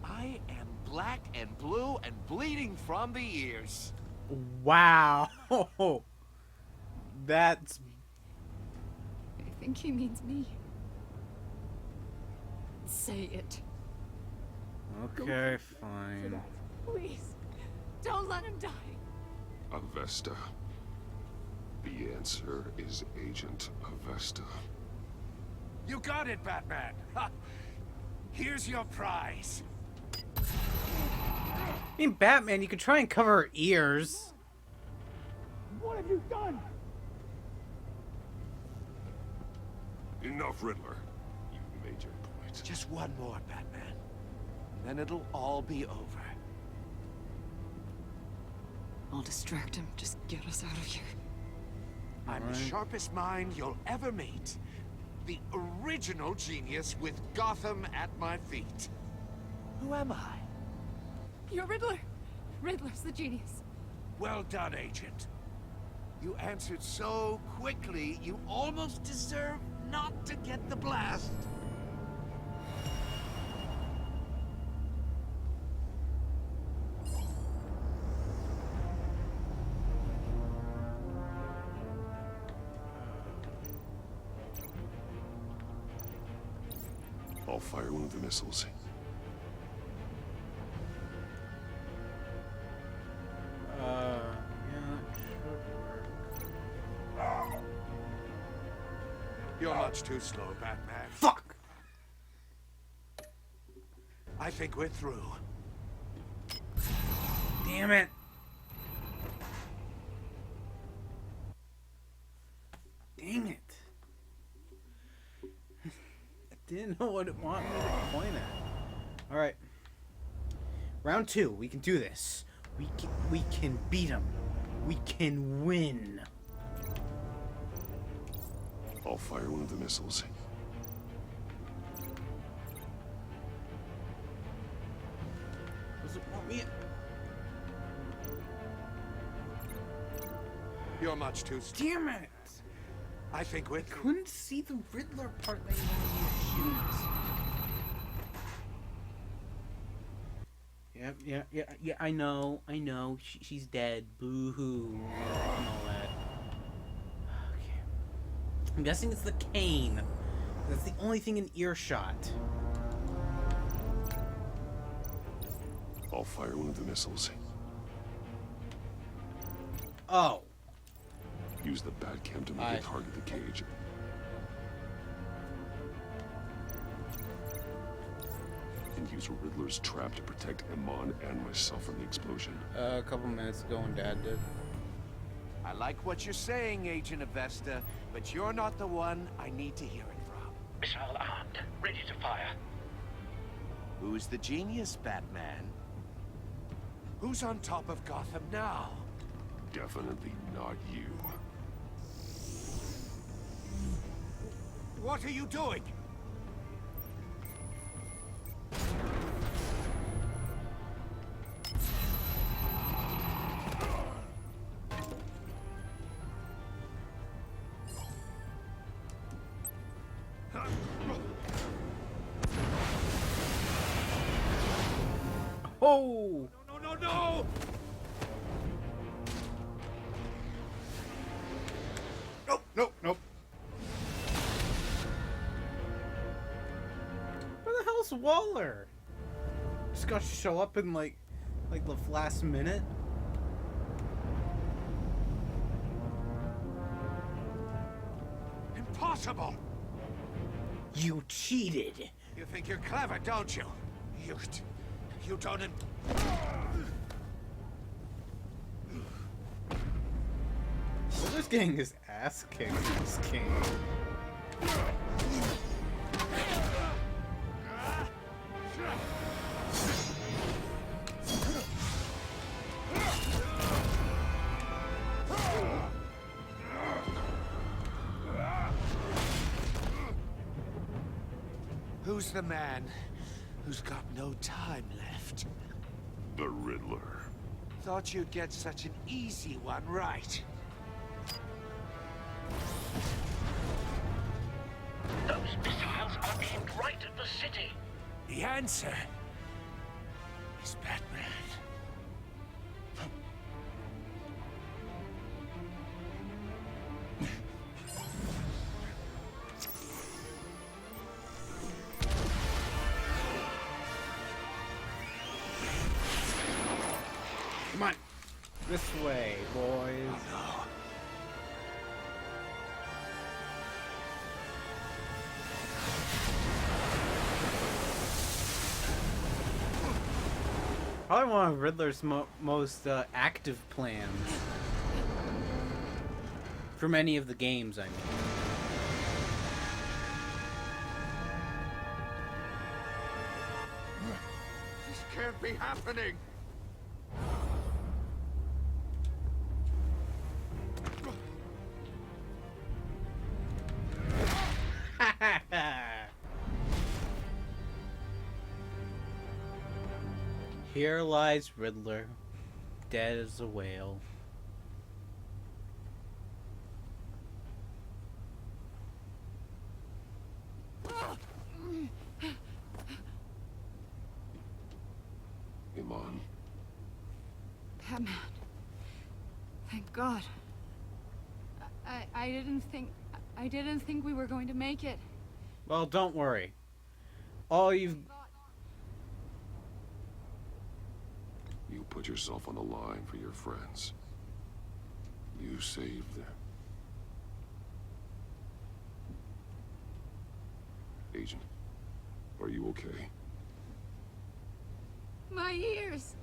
I am black and blue and bleeding from the ears. Wow. That's... I think he means me. Say it. Okay, fine. Please, don't let him die. Avesta. The answer is Agent Avesta. You got it, Batman. Ha. Here's your prize. I mean, Batman, you could try and cover her ears. What have you done? Enough, Riddler. You've made your point. Just one more, Batman. Then it'll all be over. I'll distract him. Just get us out of here. I'm the sharpest mind you'll ever meet. The original genius with Gotham at my feet. Who am I? You're Riddler. Riddler's the genius. Well done, Agent. You answered so quickly, you almost deserve not to get the blast. I'll fire one of the missiles. Yeah, that should work. You're much too slow, Batman. Fuck! I think we're through. Damn it! didn't know what it wanted me to point at. All right. Round 2. We can do this. We can beat him. We can win. I'll fire one of the missiles. Does it want me? You're much too strong. Damn it! I think we couldn't see the Riddler part that you wanted me to shoot. Yeah, I know. She's dead. Boo-hoo. And all that. Okay. I'm guessing it's the cane. That's the only thing in earshot. I'll fire one of the missiles. Oh. Use the bat cam to make it target the cage. And use Riddler's trap to protect Iman and myself from the explosion. A couple minutes ago when Dad did. I like what you're saying, Agent Avesta, but you're not the one I need to hear it from. Missile armed, ready to fire. Who's the genius, Batman? Who's on top of Gotham now? Definitely not you. What are you doing? Oh! No! Nope. Where the hell's Waller? Just gotta show up in like the last minute. Impossible! You cheated. You think you're clever, don't you? You don't... Riddler's getting his ass kicked in this game. Who's the man who's got no time left? The Riddler. Thought you'd get such an easy one right. Those missiles are aimed right at the city. The answer is Batman. Come on. This way, boys. Probably one of Riddler's most active plans. From any of the games, I mean. This can't be happening! Here lies Riddler, dead as a whale. Iman. Batman. Thank God. I didn't think we were going to make it. Well, don't worry. All you've... You put yourself on the line for your friends. You saved them. Agent, are you okay? My ears!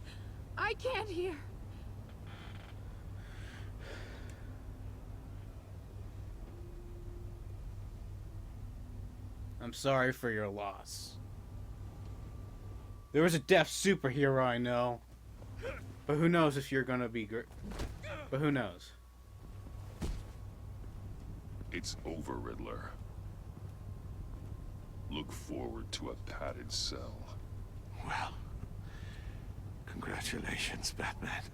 I can't hear. I'm sorry for your loss. There was a deaf superhero I know. But who knows if you're gonna be great. But who knows? It's over, Riddler. Look forward to a padded cell. Well, congratulations, Batman.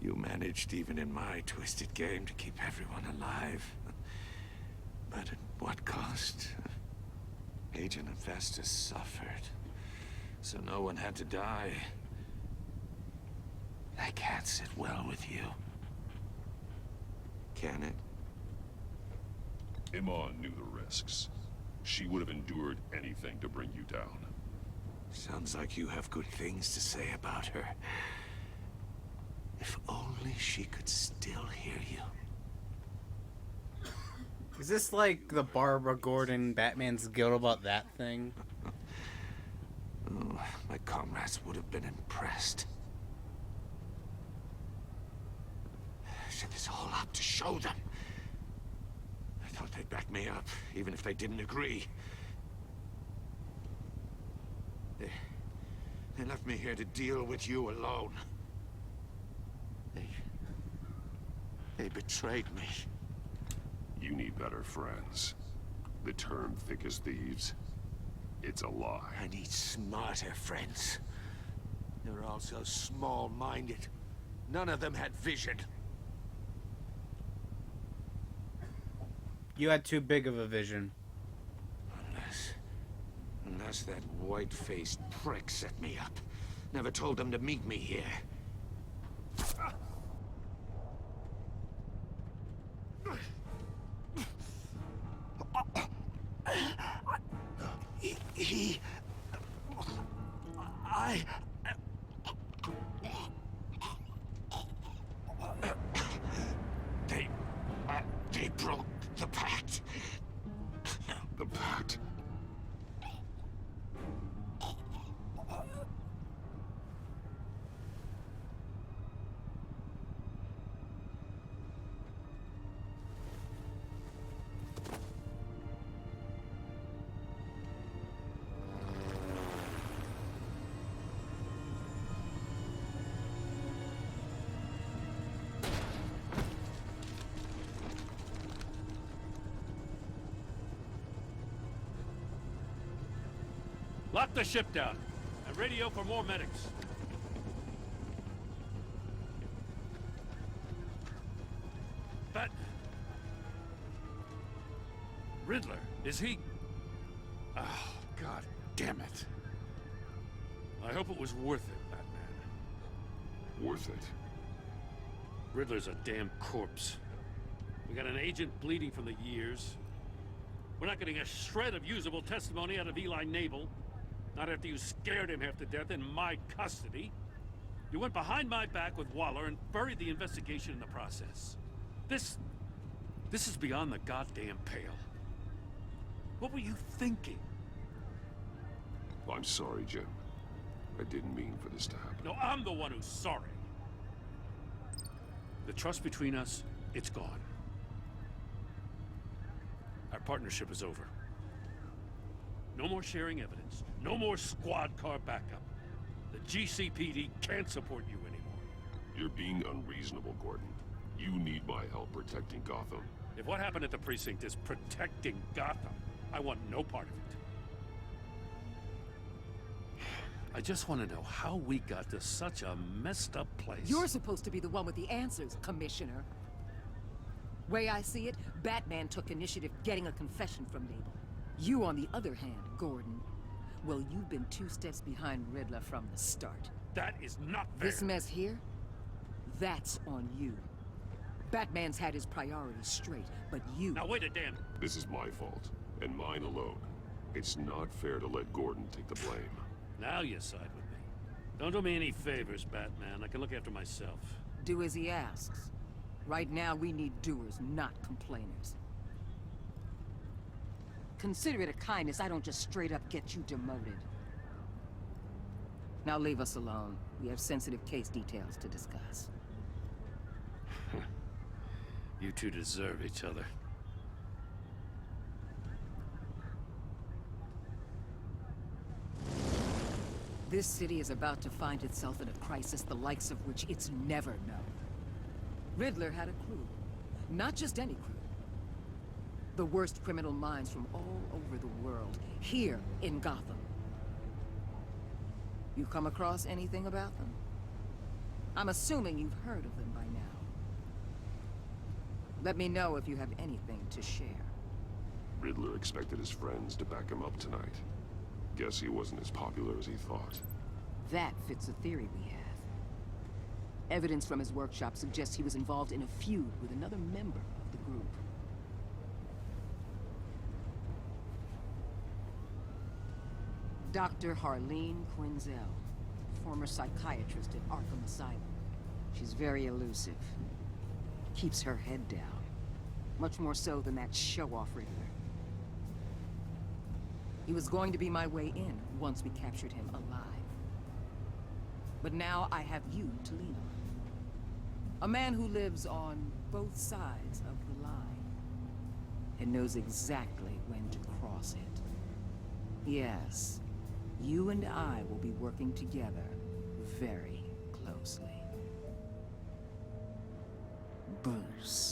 You managed, even in my twisted game, to keep everyone alive. But at what cost? Agent Infestus suffered, so no one had to die. That can't sit well with you. Can it? Iman knew the risks. She would have endured anything to bring you down. Sounds like you have good things to say about her. If only she could still hear you. Is this like the Barbara Gordon Batman's guilt about that thing? Oh, my comrades would have been impressed. Set this all up to show them. I thought they'd back me up, even if they didn't agree. They left me here to deal with you alone. They betrayed me. You need better friends. The term thick as thieves, it's a lie. I need smarter friends. They were all so small-minded. None of them had vision. You had too big of a vision. Unless that white-faced prick set me up. Never told them to meet me here. They broke the pact. The pact? Lock the ship down and radio for more medics. But Riddler, is he? Oh, God damn it. I hope it was worth it, Batman. Worth it? Riddler's a damn corpse. We got an agent bleeding from the years. We're not getting a shred of usable testimony out of Eli Nabel. Not after you scared him half to death in my custody. You went behind my back with Waller and buried the investigation in the process. This is beyond the goddamn pale. What were you thinking? I'm sorry, Jim. I didn't mean for this to happen. No, I'm the one who's sorry. The trust between us, it's gone. Our partnership is over. No more sharing evidence. No more squad car backup. The GCPD can't support you anymore. You're being unreasonable, Gordon. You need my help protecting Gotham. If what happened at the precinct is protecting Gotham, I want no part of it. I just want to know how we got to such a messed up place. You're supposed to be the one with the answers, Commissioner. Way I see it, Batman took initiative getting a confession from Nabel. You, on the other hand, Gordon, well, you've been 2 steps behind Riddler from the start. That is not fair. This mess here, that's on you. Batman's had his priorities straight, but you... Now wait a damn... This is my fault, and mine alone. It's not fair to let Gordon take the blame. Now you side with me. Don't do me any favors, Batman. I can look after myself. Do as he asks. Right now, we need doers, not complainers. Consider it a kindness I don't just straight up get you demoted. Now leave us alone. We have sensitive case details to discuss. You two deserve each other. This city is about to find itself in a crisis the likes of which it's never known. Riddler had a crew. Not just any crew. The worst criminal minds from all over the world, here in Gotham. You come across anything about them? I'm assuming you've heard of them by now. Let me know if you have anything to share. Riddler expected his friends to back him up tonight. Guess he wasn't as popular as he thought. That fits a theory we have. Evidence from his workshop suggests he was involved in a feud with another member of the group. Dr. Harleen Quinzel, former psychiatrist at Arkham Asylum. She's very elusive. Keeps her head down. Much more so than that show-off Riddler. He was going to be my way in once we captured him alive. But now I have you to lean on. A man who lives on both sides of the line. And knows exactly when to cross it. Yes, you and I will be working together very closely. Bruce.